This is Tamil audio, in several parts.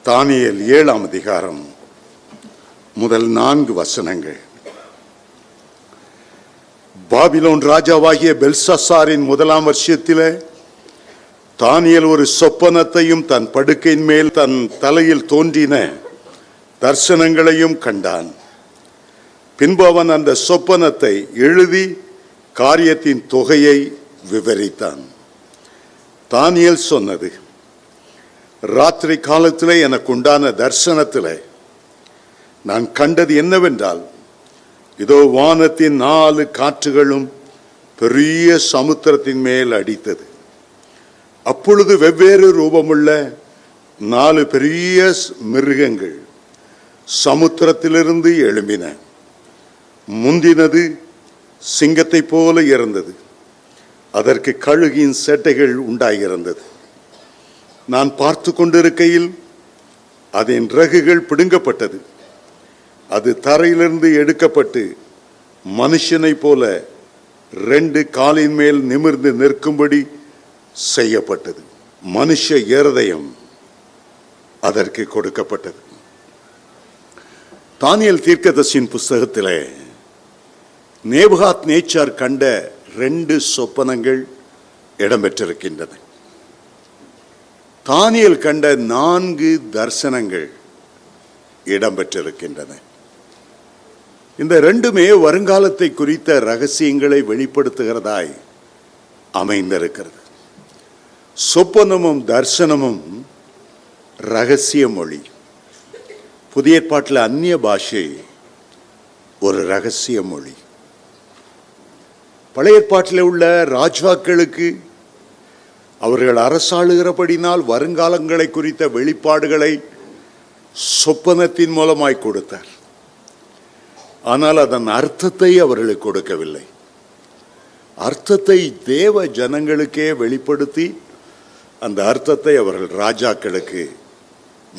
தானியேல் 7ஆம் அதிகாரம் முதல் 4 வசனங்கள். பாபிலோன் ராஜாவாகிய பெல்சாசாரின் 1ஆம் வருஷத்திலே தானியேல் ஒரு சொப்பனத்தையும் தன் படுக்கையின் மேல் தன் தலையில் தோன்றின தரிசனங்களையும் கண்டான். பின்பு அவன் அந்த சொப்பனத்தை எழுதி காரியத்தின் தொகையை விவரித்தான். தானியேல் சொன்னது, ராத்திரி காலத்திலே எனக்கு உண்டான தரிசனத்திலே நான் கண்டது என்னவென்றால், இதோ வானத்தின் 4 காற்றுகளும் பெரிய சமுத்திரத்தின் மேல் அடித்தது. அப்பொழுது வெவ்வேறு ரூபமுள்ள 4 பெரிய மிருகங்கள் சமுத்திரத்திலிருந்து எழும்பின. முந்தினது சிங்கத்தை போல இருந்தது, அதற்கு கழுகின் சேட்டைகள் உண்டாயிருந்தது. நான் பார்த்து கொண்டிருக்கையில் அதன் இறகுகள் பிடுங்கப்பட்டது. அது தரையிலிருந்து எடுக்கப்பட்டு மனுஷனை போல 2 காலின் மேல் நிமிர்ந்து நிற்கும்படி செய்யப்பட்டது. மனுஷ இருதயம் அதற்கு கொடுக்கப்பட்டது. தானியேல் தீர்க்கதரிசியின் புஸ்தகத்திலே நேபுகாத் நேச்சார் கண்ட 2 சொப்பனங்கள் இடம்பெற்றிருக்கின்றன. தானியேல் கண்ட 4 தரிசனங்கள் இடம்பெற்றிருக்கின்றன. இந்த 2மே வருங்காலத்தை குறித்த ரகசியங்களை வெளிப்படுத்துகிறதாய் அமைந்திருக்கிறது. சொப்பனமும் தரிசனமும் ரகசிய மொழி. புதிய ஏற்பாட்டில் அந்நிய பாஷை ஒரு ரகசிய மொழி. பழைய ஏற்பாட்டில் உள்ள ராஜாக்களுக்கு அவர்கள் அரசாளுகிறபடினால் வருங்காலங்களை குறித்த வெளிப்பாடுகளை சொப்பனத்தின் மூலமாய் கொடுத்தார். ஆனால் அதன் அர்த்தத்தை அவர்களுக்கு கொடுக்கவில்லை. அர்த்தத்தை தேவ ஜனங்களுக்கே வெளிப்படுத்தி அந்த அர்த்தத்தை அவர்கள் ராஜாக்களுக்கு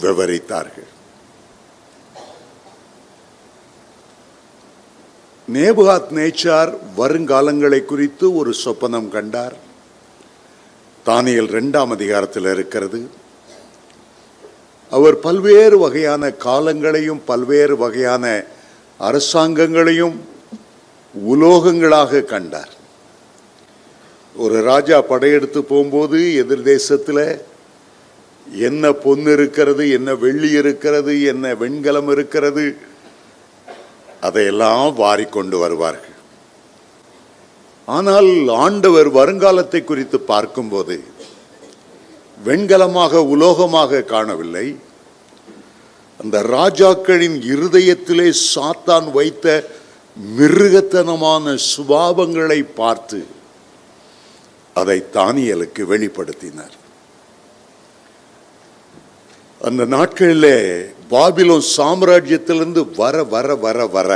விவரித்தார்கள். நேபுகாத் நேச்சார் வருங்காலங்களை குறித்து ஒரு சொப்பனம் கண்டார். தானியேல் 2ஆம் அதிகாரத்தில் இருக்கிறது. அவர் பல்வேறு வகையான காலங்களையும் பல்வேறு வகையான அரசாங்கங்களையும் உலோகங்களாக கண்டார். ஒரு ராஜா படையெடுத்து போகும்போது எதிர் தேசத்தில் என்ன பொன்னு இருக்கிறது, என்ன வெள்ளி இருக்கிறது, என்ன வெண்கலம் இருக்கிறது, அதையெல்லாம் வாரிக்கொண்டு வருவார்கள். ஆனால் ஆண்டவர் வருங்காலத்தை குறித்து பார்க்கும்போது வெண்கலமாக உலோகமாக காணவில்லை. அந்த ராஜாக்களின் இருதயத்திலே சாத்தான் வைத்த மிருகத்தனமான சுபாவங்களை பார்த்து அதை தானியேலுக்கு வெளிப்படுத்தினார். அந்த நாட்களிலே பாபிலோன் சாம்ராஜ்யத்திலிருந்து வர வர வர வர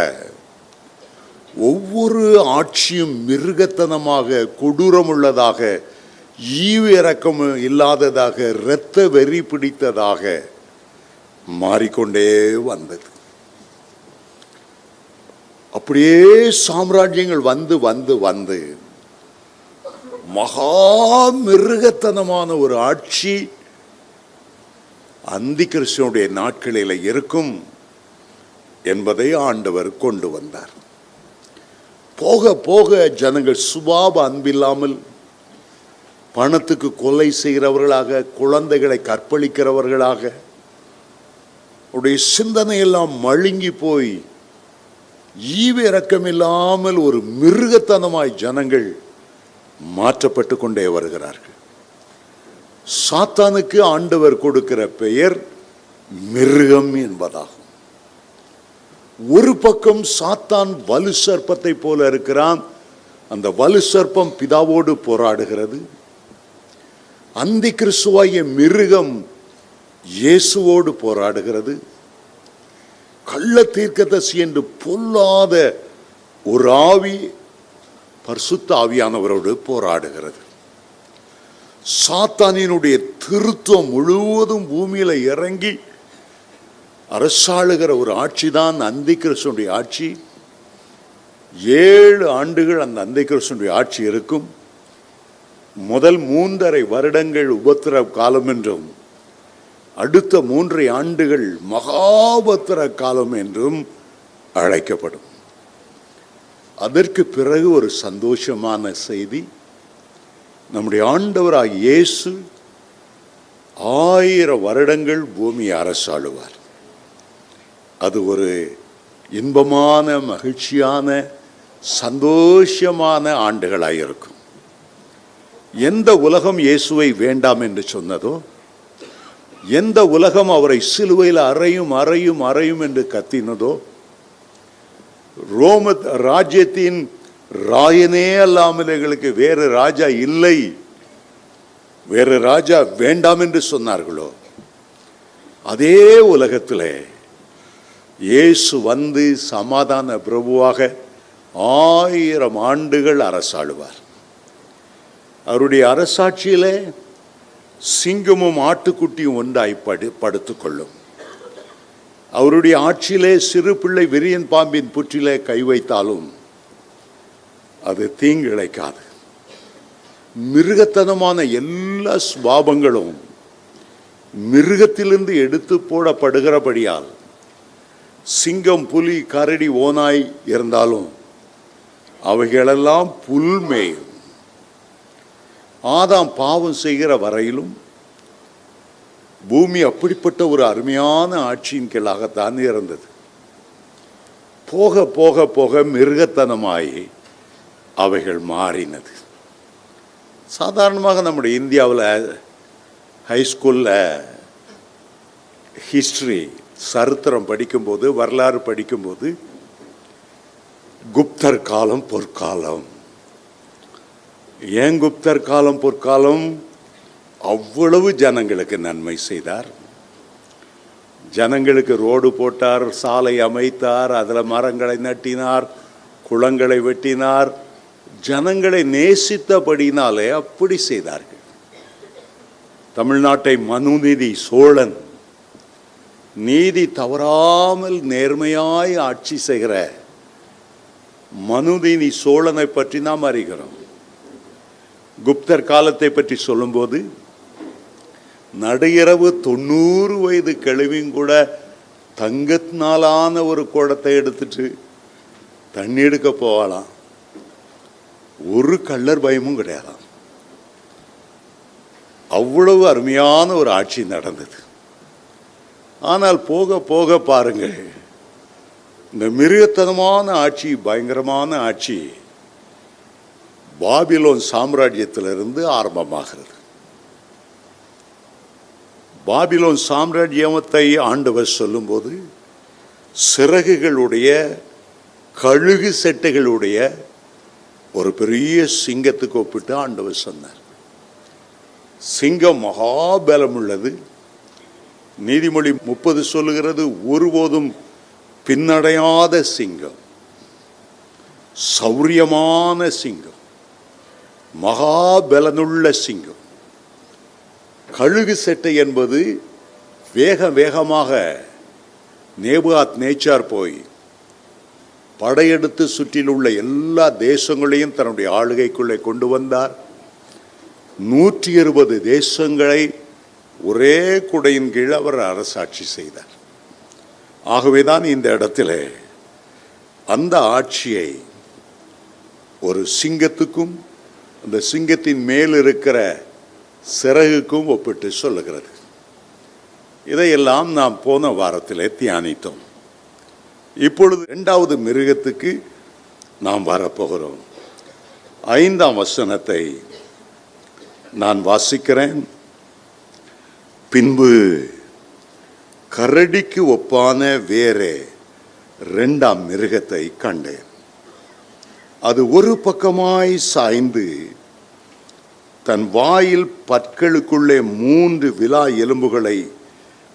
ஒவ்வொரு ஆட்சியும் மிருகத்தனமாக, கொடூரமுள்ளதாக, ஈவு இரக்கம் இல்லாததாக, இரத்த வெறி பிடித்ததாக மாறிக்கொண்டே வந்தது. அப்படியே சாம்ராஜ்யங்கள் வந்து வந்து வந்து மகா மிருகத்தனமான ஒரு ஆட்சி அந்தி கிறிஸ்துவனுடைய நாட்களில் இருக்கும் என்பதை ஆண்டவர் கொண்டு வந்தார். போக போக ஜனங்கள் சுபாவ அன்பில்லாமல் பணத்துக்கு கொலை செய்கிறவர்களாக, குழந்தைகளை கற்பழிக்கிறவர்களாக, உடைய சிந்தனையெல்லாம் மழுங்கி போய் ஈவு இரக்கமில்லாமல் ஒரு மிருகத்தனமாய் ஜனங்கள் மாற்றப்பட்டு கொண்டே வருகிறார்கள். சாத்தானுக்கு ஆண்டவர் கொடுக்கிற பெயர் மிருகம் என்பதாகும். ஒரு பக்கம் சாத்தான் வலு சர்ப்பத்தை போல இருக்கிறான். அந்த வலு சர்ப்பம் பிதாவோடு போராடுகிறது. அந்தி கிறிஸ்துவாகிய மிருகம் இயேசுவோடு போராடுகிறது. கள்ள தீர்க்கதரிசி என்று பொல்லாத ஒரு ஆவி பரிசுத்த ஆவியானவரோடு போராடுகிறது. சாத்தானினுடைய திருத்துவம் முழுவதும் பூமியில இறங்கி அரசாளுகிற ஒரு ஆட்சி தான் அந்தி கிறிஸ்துவனுடைய ஆட்சி. 7 ஆண்டுகள் அந்த அந்தி கிறிஸ்துவனுடைய ஆட்சி இருக்கும். முதல் 3.5 வருடங்கள் உபத்திரவ காலம் என்றும் அடுத்த 3 ஆண்டுகள் மகாபத்திர காலம் என்றும் அழைக்கப்படும். அதற்கு பிறகு ஒரு சந்தோஷமான செய்தி, நம்முடைய ஆண்டவராகிய இயேசு 1000 வருடங்கள் பூமியை அரசாளுவார். அது ஒரு இன்பமான, மகிழ்ச்சியான, சந்தோஷமான ஆண்டுகளாயிருக்கும். எந்த உலகம் இயேசுவை வேண்டாம் என்று சொன்னதோ, எந்த உலகம் அவரை சிலுவையில் அறையும் அறையும் அறையும் என்று கத்தினதோ, ரோம ராஜ்யத்தின் ராயனே அல்லாமல் எங்களுக்கு வேறு ராஜா இல்லை, வேறு ராஜா வேண்டாம் என்று சொன்னார்களோ, அதே உலகத்திலே இயேசு வந்து சமாதான பிரபுவாக 1000 ஆண்டுகள் அரசாளுவார். அவருடைய அரசாட்சியிலே சிங்கமும் ஆட்டுக்குட்டியும் ஒன்றாய் படுத்துக்கொள்ளும். அவருடைய ஆட்சியிலே சிறு பிள்ளை விரியன் பாம்பின் புற்றிலே கை வைத்தாலும் அது தீங்கிழைக்காது. மிருகத்தனமான எல்லா சுபாவங்களும் மிருகத்திலிருந்து எடுத்து போடப்படுகிறபடியால் சிங்கம், புலி, கரடி, ஓநாய் இருந்தாலும் அவைகளெல்லாம் புல்மேயும். ஆதாம் பாவம் செய்கிற வரையிலும் பூமி அப்படிப்பட்ட ஒரு அருமையான ஆட்சியின் கீழாகத்தான் இருந்தது. போக போக போக மிருகத்தனமாய் அவைகள் மாறினது. சாதாரணமாக நம்முடைய இந்தியாவில் ஹைஸ்கூலில் ஹிஸ்ட்ரி, சரித்திரம் படிக்கும்போது, வரலாறு படிக்கும்போது, குப்தர் காலம், பொற்காலம். ஏன் குப்தர் காலம், பொற்காலம்? அவ்வளவு ஜனங்களுக்கு நன்மை செய்தார். ஜனங்களுக்கு ரோடு போட்டார், சாலை அமைத்தார், அதில் மரங்களை நட்டினார், குளங்களை வெட்டினார். ஜனங்களை நேசித்தபடினாலே அப்படி செய்தார்கள். தமிழ்நாட்டை மனுநீதி சோழன், நீதி தவறாமல் நேர்மையாய் ஆட்சி செய்கிற மனுநீதி சோழனை பற்றி நாம் அறிகிறோம். குப்தர் காலத்தை பற்றி சொல்லும்போது, நடுஇரவு 90 வயது கிழவியும் கூட தங்கத்தினாலான ஒரு குடத்தை எடுத்துட்டு தண்ணி எடுக்க போகலாம். ஒரு கள்ளர் பயமும் கிடையாதாம். அவ்வளவு அருமையான ஒரு ஆட்சி நடந்தது. ஆனால் போக போக பாருங்கள், இந்த மிருகத்தனமான ஆட்சி, பயங்கரமான ஆட்சி பாபிலோன் சாம்ராஜ்யத்திலிருந்து ஆரம்பமாகிறது. பாபிலோன் சாம்ராஜ்யத்தை ஆண்டவர் சொல்லும்போது, சிறகுகளுடைய, கழுகு செட்டைகளுடைய ஒரு பெரிய சிங்கத்துக்கு ஒப்பிட்டு ஆண்டவர் சொன்னார். சிங்கம் மகாபலம் உள்ளது. நீதிமொழி 30 சொல்லுகிறது, ஒருபோதும் பின்னடையாத சிங்கம், சௌரியமான சிங்கம், மகாபலனுள்ள சிங்கம். கழுகு செட்டை என்பது வேகமாக நேபுகாத் நேச்சார் போய் படையெடுத்து சுற்றில் உள்ள எல்லா தேசங்களையும் தன்னுடைய ஆளுகைக்குள்ளே கொண்டு வந்தார். 120 தேசங்களை ஒரே குடையின் கீழ் அவர் அரசாட்சி செய்தார். ஆகவேதான் இந்த இடத்துல அந்த ஆட்சியை ஒரு சிங்கத்துக்கும் அந்த சிங்கத்தின் மேல் இருக்கிற சிறகுக்கும் ஒப்பிட்டு சொல்லுகிறது. இதையெல்லாம் நாம் போன வாரத்திலே தியானித்தோம். இப்பொழுது 2வது மிருகத்துக்கு நாம் வரப்போகிறோம். 5ஆம் வசனத்தை நான் வாசிக்கிறேன். பின்பு கரடிக்கு ஒப்பான வேறே 2ஆம் மிருகத்தை கண்டேன். அது ஒரு பக்கமாய் சாய்ந்து தன் வாயில் பற்களுக்குள்ளே 3 விலா எலும்புகளை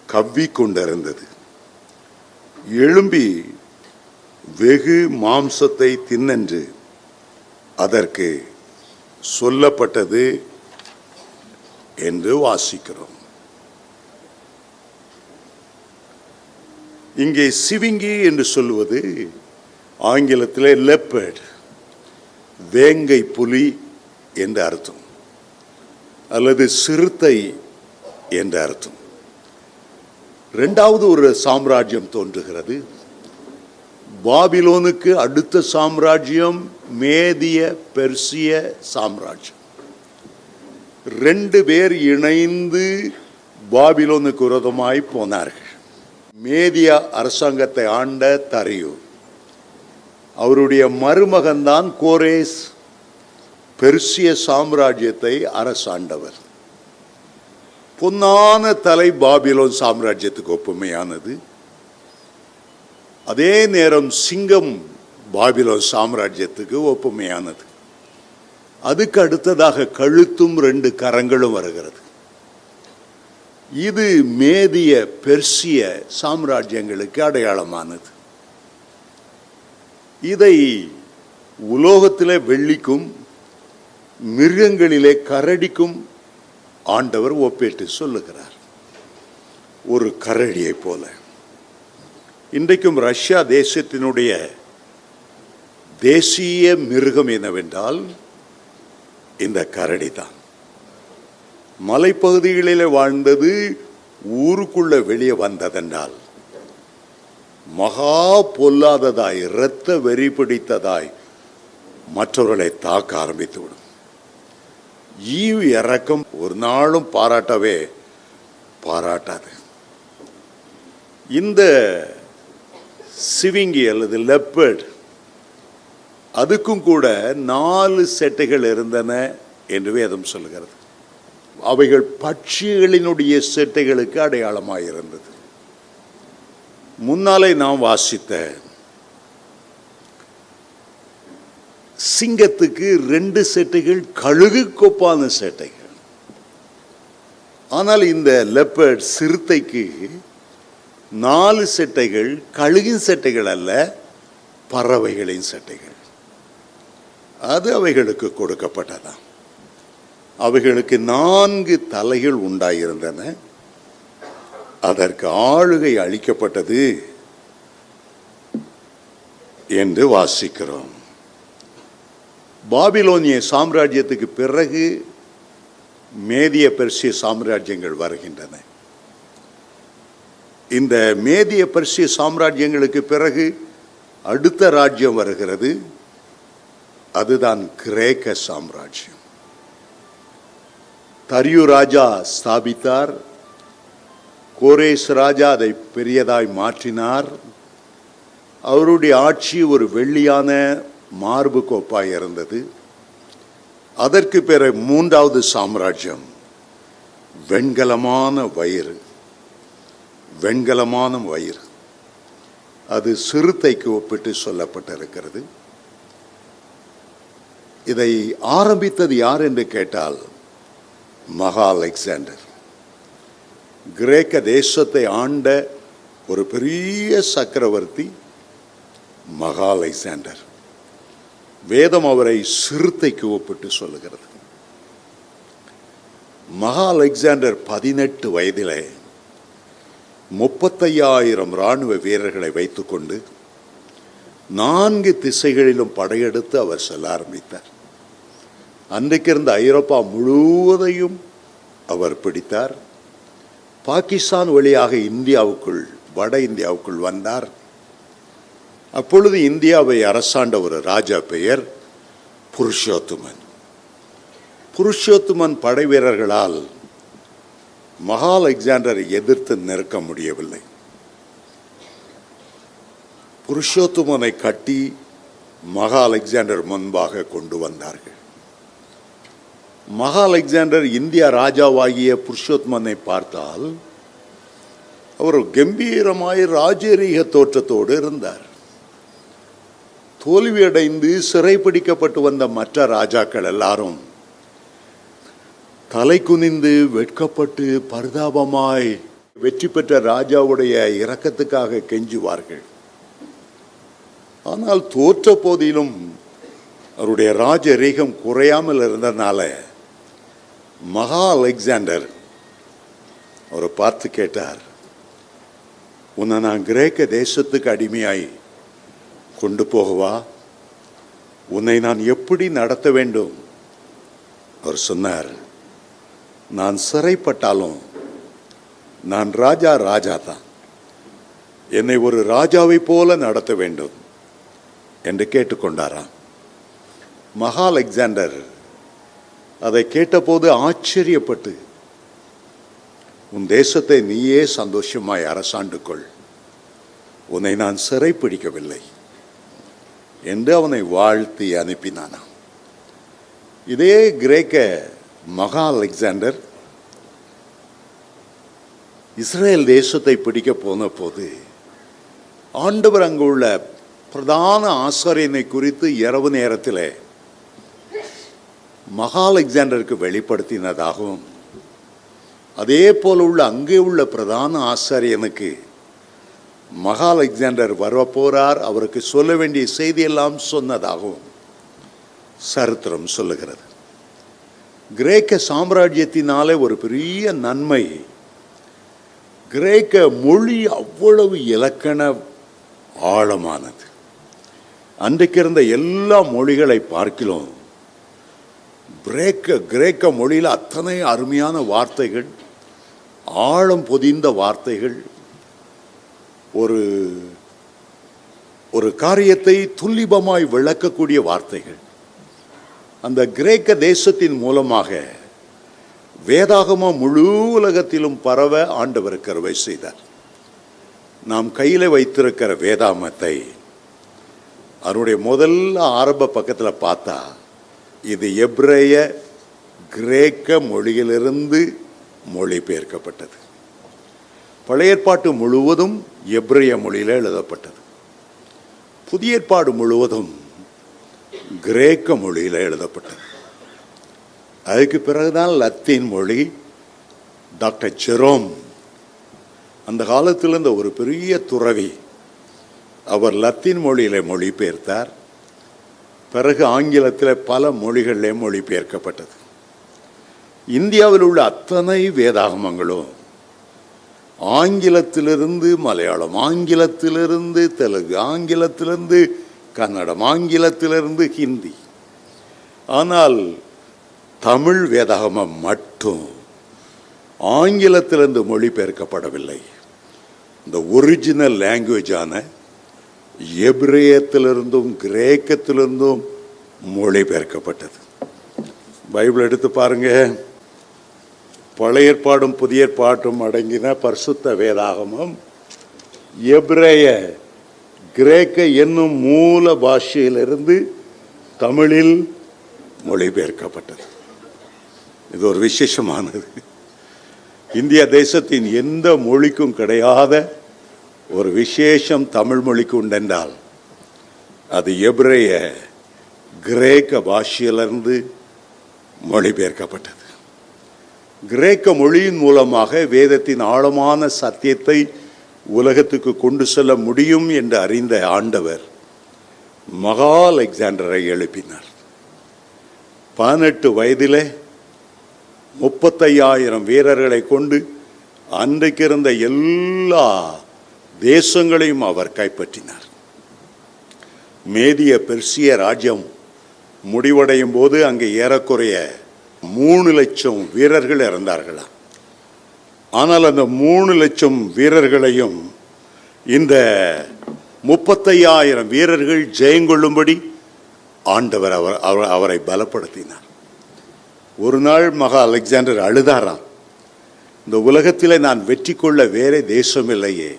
கவ்விக் கொண்டிருந்தது. எழும்பி வெகு மாம்சத்தை தின்னென்று அதற்கு சொல்லப்பட்டது என்று வாசிக்கிறோம். இங்கே சிவிங்கி என்று சொல்லுவது ஆங்கிலத்திலே லெப்பர்ட், வேங்கை புலி என்று அர்த்தம், அல்லது சிறுத்தை என்று அர்த்தம். இரண்டாவது ஒரு சாம்ராஜ்யம் தோன்றுகிறது. பாபிலோனுக்கு அடுத்த சாம்ராஜ்யம் மேதிய பெர்சிய சாம்ராஜ்யம். 2 பேர் இணைந்து பாபிலோனுக்கு விரோதமாய் போனார்கள். மேதிய அரசாங்கத்தை ஆண்ட தரியு, அவருடைய மருமகன்தான் கோரேஸ் பெர்சிய சாம்ராஜ்யத்தை அரசாண்டவர். பொன்னான தலை பாபிலோன் சாம்ராஜ்யத்துக்கு ஒப்புமையானது. அதே நேரம் சிங்கம் பாபிலோன் சாம்ராஜ்யத்துக்கு ஒப்புமையானது. அதுக்கு அடுத்ததாக கழுத்தும் 2 கரங்களும் வருகிறது. இது மேதிய பெர்சிய சாம்ராஜ்யங்களுக்கு அடையாளமானது. இதை உலோகத்திலே வெள்ளிக்கும் மிருகங்களிலே கரடிக்கும் ஆண்டவர் ஒப்பிட்டு சொல்லுகிறார். ஒரு கரடியை போல. இன்றைக்கும் ரஷ்யா தேசத்தினுடைய தேசிய மிருகம் என்னவென்றால் இந்த கரடி தான். மலைப்பகுதிகளிலே வாழ்ந்தது, ஊருக்குள்ள வெளியே வந்ததென்றால் மகா பொல்லாததாய், இரத்த வெறி பிடித்ததாய் மற்றவர்களை தாக்க ஆரம்பித்துவிடும். ஈவு இறக்கம் ஒரு நாளும் பாராட்டவே பாராட்டாது. இந்த சிவிங்கி அல்லது லெப்பர்ட், அதுக்கும் கூட 4 செட்டைகள் இருந்தன என்று வேதம் சொல்லுகிறது. அவைகள் பட்சிகளினுடைய செட்டைகளுக்கு அடையாளமாயிருந்தது. முன்னாலே நாம் வாசித்த சிங்கத்துக்கு 2 செட்டைகள் கழுகு கொப்பான செட்டைகள். ஆனால் இந்த லெப்பர்ட் சிறுத்தைக்கு 4 செட்டைகள், கழுகின் செட்டைகள் அல்ல, பறவைகளின் செட்டைகள். அது அவைகளுக்கு கொடுக்கப்பட்டதாம். அவைகளுக்கு 4 தலைகள் உண்டாயிருந்தன. அதற்கு ஆளுகை அளிக்கப்பட்டது என்று வாசிக்கிறோம். பாபிலோனிய சாம்ராஜ்யத்துக்கு பிறகு மேதிய பெர்சிய சாம்ராஜ்யங்கள் வருகின்றன. இந்த மேதிய பெர்சிய சாம்ராஜ்யங்களுக்கு பிறகு அடுத்த ராஜ்யம் வருகிறது. அதுதான் கிரேக்க சாம்ராஜ்யம். தரியு ராஜா ஸ்தாபித்தார். கோரேஸ் ராஜா அதை பெரியதாய் மாற்றினார். அவருடைய ஆட்சி ஒரு வெள்ளியான மார்பு கோப்பாய் இருந்தது. அதற்கு பிறகு 3வது சாம்ராஜ்யம் வெண்கலமான வயிறு. வெண்கலமான வயிறு அது சிறுத்தைக்கு ஒப்பிட்டு சொல்லப்பட்டிருக்கிறது. இதை ஆரம்பித்தது யார் என்று கேட்டால் மகா அலெக்சாண்டர். கிரேக்க தேசத்தை ஆண்ட ஒரு பெரிய சக்கரவர்த்தி மகா அலெக்சாண்டர். வேதம் அவரை சிறுத்தைக்கு ஒப்பிட்டு சொல்லுகிறது. மகா அலெக்சாண்டர் 18 வயதிலே 35,000 இராணுவ வீரர்களை வைத்துக்கொண்டு 4 திசைகளிலும் படையெடுத்து அவர் செல்ல ஆரம்பித்தார். அன்றைக்கு இருந்த ஐரோப்பா முழுவதையும் அவர் பிடித்தார். பாகிஸ்தான் வழியாக இந்தியாவுக்குள், வட இந்தியாவுக்குள் வந்தார். அப்பொழுது இந்தியாவை அரசாண்ட ஒரு ராஜா பெயர் புருஷோத்தமன். புருஷோத்தமன் படை வீரர்களால் மகா அலெக்சாண்டரை எதிர்த்து நிற்க முடியவில்லை. புருஷோத்தமனை கட்டி மகா அலெக்சாண்டர் முன்பாக கொண்டு வந்தார்கள். மகா அலெக்சாண்டர் இந்தியா ராஜாவாகிய புருஷோத்தமனை பார்த்தால் அவர் கம்பீரமாய் ராஜரீக தோற்றத்தோடு இருந்தார். தோல்வியடைந்து சிறைப்பிடிக்கப்பட்டு வந்த மற்ற ராஜாக்கள் எல்லாரும் தலை குனிந்து வெட்கப்பட்டு பரிதாபமாய் வெற்றி பெற்ற ராஜாவுடைய இரக்கத்துக்காக கெஞ்சுவார்கள். ஆனால் தோற்ற போதிலும் அவருடைய ராஜரீகம் குறையாமல் இருந்ததுனால மகா அலெக்சாண்டர் அவரை பார்த்து கேட்டார், உன்னை நான் கிரேக்க தேசத்துக்கு அடிமையாய் கொண்டு போகவா? உன்னை நான் எப்படி நடத்த வேண்டும்? அவர் சொன்னார், நான் சிறைப்பட்டாலும் நான் ராஜா தான். என்னை ஒரு ராஜாவை போல நடத்த வேண்டும் என்று கேட்டுக்கொண்டாராம். மகா அலெக்சாண்டர் அதை கேட்டபோது ஆச்சரியப்பட்டு, உன் தேசத்தை நீயே சந்தோஷமாய் அரசாண்டு கொள், உன்னை நான் சிறை பிடிக்கவில்லை என்று அவனை வாழ்த்தி அனுப்பினானாம். இதே கிரேக்க மகா அலெக்சாண்டர் இஸ்ரேல் தேசத்தை பிடிக்க போன போது ஆண்டவர் அங்குள்ள பிரதான ஆசாரியனை குறித்து இரவு நேரத்தில் மகா அலெக்சாண்டருக்கு வெளிப்படுத்தினதாகவும், அதே போல உள்ள அங்கே உள்ள பிரதான ஆசாரியனுக்கு மகா அலெக்சாண்டர் வரப்போறார், அவருக்கு சொல்ல வேண்டிய செய்தியெல்லாம் சொன்னதாகவும் சரித்திரம் சொல்லுகிறது. கிரேக்க சாம்ராஜ்யத்தினாலே ஒரு பெரிய நன்மை, கிரேக்க மொழி அவ்வளவு இலக்கண ஆழமானது. அன்றைக்கு இருந்த எல்லா மொழிகளை பார்க்கிலும் கிரேக்க மொழியில் அத்தனை அருமையான வார்த்தைகள், ஆழம் பொதிந்த வார்த்தைகள், ஒரு காரியத்தை துல்லிபமாய் விளக்கக்கூடிய வார்த்தைகள். அந்த கிரேக்க தேசத்தின் மூலமாக வேதாகமம் முழு உலகத்திலும் பரவ ஆண்டவர் கிருபை செய்தார். நாம் கையில் வைத்திருக்கிற வேதாகமத்தை அதனுடைய முதல்ல ஆரம்ப பக்கத்தில் பார்த்தா இது எபிரேய கிரேக்க மொழியிலிருந்து மொழிபெயர்க்கப்பட்டது. பழைய ஏற்பாட்டு முழுவதும் எபிரேய மொழியில் எழுதப்பட்டது. புதிய ஏற்பாடு முழுவதும் கிரேக்க மொழியில் எழுதப்பட்டது. அதுக்கு பிறகுதான் லத்தீன் மொழி. டாக்டர் ஜெரோம் அந்த காலத்தில் இருந்த ஒரு பெரிய துறவி, அவர் லத்தீன் மொழியில மொழிபெயர்த்தார். பிறகு ஆங்கிலத்தில் பல மொழிகளிலே மொழிபெயர்க்கப்பட்டது. இந்தியாவில் உள்ள அத்தனை வேதாகமங்களும் ஆங்கிலத்திலிருந்து மலையாளம், ஆங்கிலத்திலிருந்து தெலுங்கு, ஆங்கிலத்திலிருந்து கன்னடம், ஆங்கிலத்திலிருந்து ஹிந்தி. ஆனால் தமிழ் வேதாகமம் மட்டும் ஆங்கிலத்திலிருந்து மொழிபெயர்க்கப்படவில்லை. இந்த ஒரிஜினல் லாங்குவேஜான எபிரேயத்திலிருந்தும் கிரேக்கத்திலிருந்தும் மொழிபெயர்க்கப்பட்டது. பைபிள் எடுத்து பாருங்க, பழைய ஏற்பாடும் புதிய ஏற்பாடும் அடங்கின பரிசுத்த வேதாகமம் எபிரேய கிரேக்க என்னும் மூல பாஷையிலிருந்து தமிழில் மொழிபெயர்க்கப்பட்டது. இது ஒரு விசேஷமானது. இந்திய தேசத்தின் எந்த மொழிக்கும் கிடையாத ஒரு விசேஷம் தமிழ் மொழிக்கு உண்டென்றால் அது எபிரேய கிரேக்க பாஷையிலிருந்து மொழிபெயர்க்கப்பட்டது. கிரேக்க மொழியின் மூலமாக வேதத்தின் ஆழமான சத்தியத்தை உலகத்துக்கு கொண்டு செல்ல முடியும் என்று அறிந்த ஆண்டவர் மகா அலெக்சாண்டரை எழுப்பினார். 18 வயதிலே 35,000 வீரர்களை கொண்டு அன்றைக்கு இருந்த எல்லா தேசங்களையும் அவர் கைப்பற்றினார். மேதிய பெர்சிய ராஜ்யம் முடிவடையும் போது அங்கே ஏறக்குறைய 3 லட்சம் வீரர்கள் இறந்தார்களாம். ஆனால் அந்த 3 லட்சம் வீரர்களையும் இந்த 35,000 வீரர்கள் ஜெயங்கொள்ளும்படி ஆண்டவர் அவரை பலப்படுத்தினார். ஒரு நாள் மகா அலெக்சாண்டர் அழுதாராம், இந்த உலகத்தில் நான் வெற்றி கொள்ள வேறே தேசம் இல்லையே,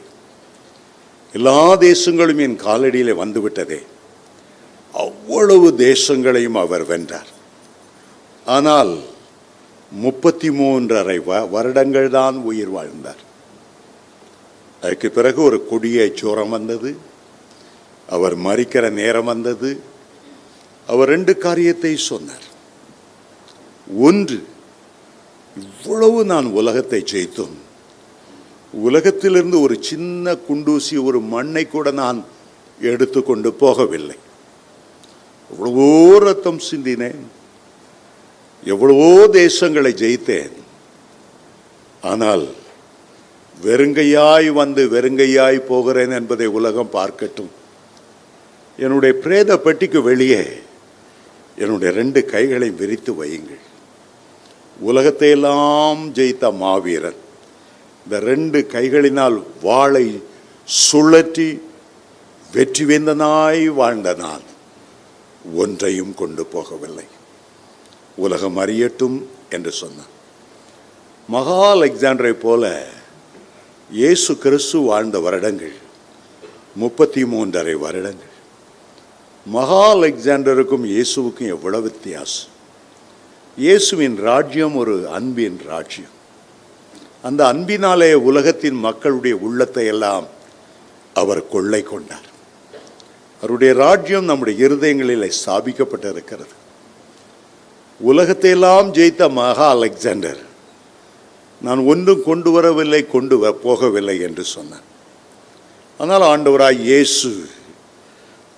எல்லா தேசங்களும் என் காலடியிலே வந்துவிட்டதே. அவ்வளவு தேசங்களையும் அவர் வென்றார். ஆனால் 33.5 வருடங்கள் தான் உயிர் வாழ்ந்தார். அதுக்கு பிறகு ஒரு கொடிய ஜுரம் வந்தது, அவர் மரிக்கிற நேரம் வந்தது. அவர் 2 காரியத்தை சொன்னார். ஒன்று, இவ்வளவு நான் உலகத்தை ஜெயித்தும் உலகத்திலிருந்து ஒரு சின்ன குண்டூசி, ஒரு மண்ணை கூட நான் எடுத்துக்கொண்டு போகவில்லை. எவ்வளவோ ரத்தம் சிந்தினேன், எவ்வளவோ தேசங்களை ஜெயித்தேன். ஆனால் வெறுங்கையாய் வந்து வெறுங்கையாய் போகிறேன் என்பதை உலகம் பார்க்கட்டும். என்னுடைய பிரேத பெட்டிக்கு வெளியே என்னுடைய 2 கைகளை விரித்து வையுங்கள். உலகத்தை எல்லாம் ஜெயித்த மாவீரன் இந்த 2 கைகளினால் வாளை சுழற்றி வெற்றி வேந்தனாய் வாழ்ந்த நான் ஒன்றையும் கொண்டு போகவில்லை, உலகம் அறியட்டும் என்று சொன்னான். மகா அலெக்சாண்டரை போல இயேசு கிறிஸ்து வாழ்ந்த வருடங்கள் 33.5 வருடங்கள். மகா அலெக்சாண்டருக்கும் இயேசுவுக்கும் எவ்வளவு வித்தியாசம். இயேசுவின் ராஜ்யம் ஒரு அன்பின் ராஜ்யம். அந்த அன்பினாலே உலகத்தின் மக்களுடைய உள்ளத்தை எல்லாம் அவர் கொள்ளை கொண்டார். அவருடைய ராஜ்யம் நம்முடைய இருதயங்களில் ஸ்தாபிக்கப்பட்டிருக்கிறது. உலகத்தை எல்லாம் ஜெயித்த மகா அலெக்சாண்டர் நான் ஒன்றும் கொண்டு வரவில்லை, கொண்டு போகவில்லை என்று சொன்னார். ஆனால் ஆண்டவராய் இயேசு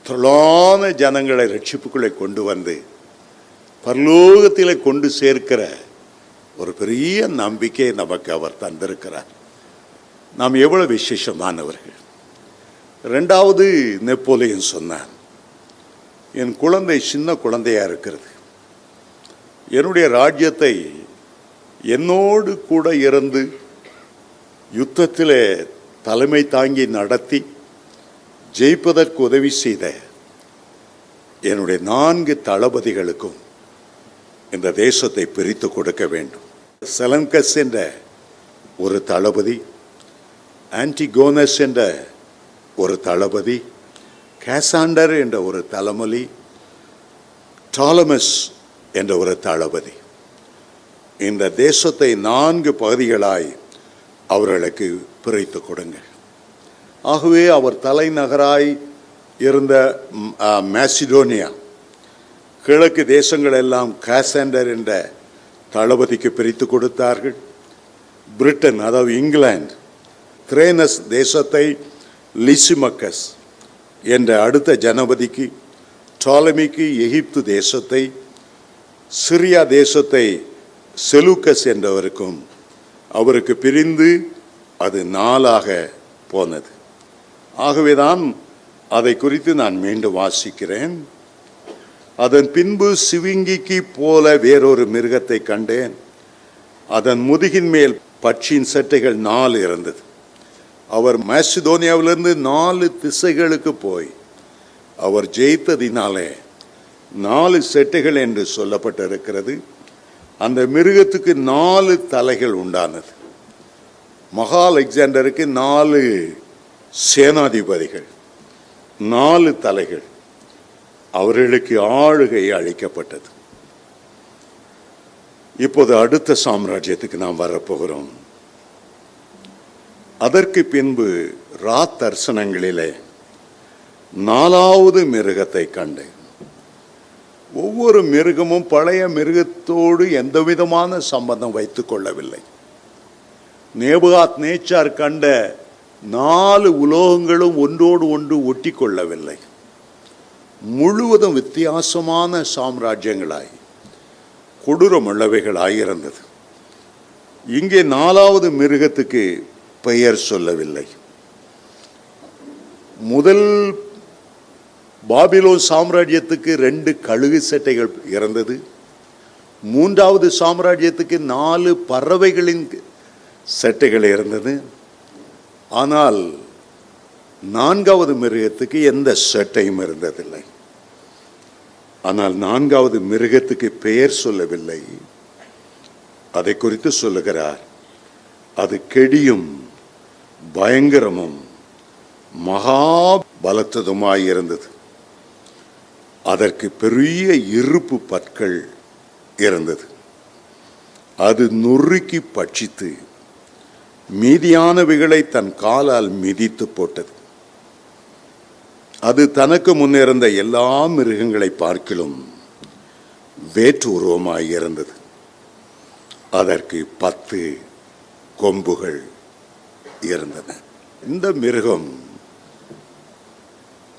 திரளான ஜனங்களை ரட்சிப்புக்குள்ளே கொண்டு வந்து பரலோகத்திலே கொண்டு சேர்க்கிற ஒரு பெரிய நம்பிக்கையை நமக்கு அவர் தந்திருக்கிறார். நாம் எவ்வளவு விசேஷமானவர்கள். 2வது நெப்போலியன் சொன்னார், என் குழந்தை சின்ன குழந்தையா இருக்கிறது, என்னுடைய ராஜ்யத்தை என்னோடு கூட இருந்து யுத்தத்திலே தலைமை தாங்கி நடத்தி ஜெயிப்பதற்கு உதவி செய்த என்னுடைய 4 தளபதிகளுக்கும் இந்த தேசத்தை பிரித்து கொடுக்க வேண்டும். செலன்கஸ் என்ற ஒரு தளபதி, ஆன்டிகோனஸ் என்ற ஒரு தளபதி, கேசாண்டர் என்ற ஒரு தளபதி, டாலமஸ் என்ற ஒரு தளபதி. இந்த தேசத்தை 4 பகுதிகளாய் அவர்களுக்கு பிரித்து கொடுங்கள். ஆகவே அவர் தலைநகராய் இருந்த மாசிடோனியா, கிழக்கு தேசங்கள் எல்லாம் கேசாண்டர் என்ற தளபதிக்கு பிரித்து கொடுத்தார்கள். பிரிட்டன், அதாவது இங்கிலாந்து, திரேனஸ் தேசத்தை லிசிமக்கஸ் என்ற அடுத்த ஜனபதிக்கு, டாலமிக்கு எகிப்து தேசத்தை, சிரியா தேசத்தை செலூக்கஸ் என்றவருக்கும் அவருக்கு பிரிந்து அது 4ஆக போனது. ஆகவேதான் அதை குறித்து நான் மீண்டும் வாசிக்கிறேன். அதன் பின்பு சிவிங்கிக்கு போல வேறொரு மிருகத்தை கண்டேன். அதன் முதுகின் மேல் பட்சியின் சட்டைகள் 4 இருந்தது. அவர் மாசிடோனியாவிலிருந்து 4 திசைகளுக்கு போய் அவர் ஜெயித்ததினாலே 4 செட்டைகள் என்று சொல்லப்பட்டிருக்கிறது. அந்த மிருகத்துக்கு 4 தலைகள் உண்டானது. மகா அலெக்சாண்டருக்கு 4 சேனாதிபதிகள், 4 தலைகள். அவர்களுக்கு ஆளுகை அளிக்கப்பட்டது. இப்போது அடுத்த சாம்ராஜ்யத்துக்கு நாம் வரப்போகிறோம். அதற்கு பின்பு தரிசனங்களிலே 4வது மிருகத்தை கண்டேன். ஒவ்வொரு மிருகமும் பழைய மிருகத்தோடு எந்த விதமான சம்பந்தம் வைத்துக் கொள்ளவில்லை. நேபுகாத் நேச்சார் கண்ட 4 உலோகங்களும் ஒன்றோடு ஒன்று ஒட்டி கொள்ளவில்லை. முழுவதும் வித்தியாசமான சாம்ராஜ்யங்களாய் கொடூரமுள்ளவைகளாயிருந்தது. இங்கே 4வது மிருகத்துக்கு பெயர் சொல்லவில்லை. முதல் பாபிலோன் சாம்ராஜ்யத்துக்கு 2 கழுகு செட்டைகள் இருந்தது. 3வது சாம்ராஜ்யத்துக்கு 4 பறவைகளின் செட்டைகள் இருந்தது. ஆனால் 4வது மிருகத்துக்கு எந்த செட்டையும் இருந்ததில்லை. ஆனால் 4வது மிருகத்துக்கு பெயர் சொல்லவில்லை. அதை குறித்து சொல்லுகிறார், அது கெடியும் பயங்கரமும் மகா பலத்ததுமாயிருந்தது. அதற்கு பெரிய இருப்பு பற்கள் இருந்தது. அது நொறுக்கி பட்சித்து மீதியானவைகளை தன் காலால் மிதித்து போட்டது. அது தனக்கு முன்னிருந்த எல்லா மிருகங்களை பார்க்கிலும் வேற்று உருவமாயிருந்தது. அதற்கு 10 கொம்புகள் இருந்தன. இந்த மிருகம்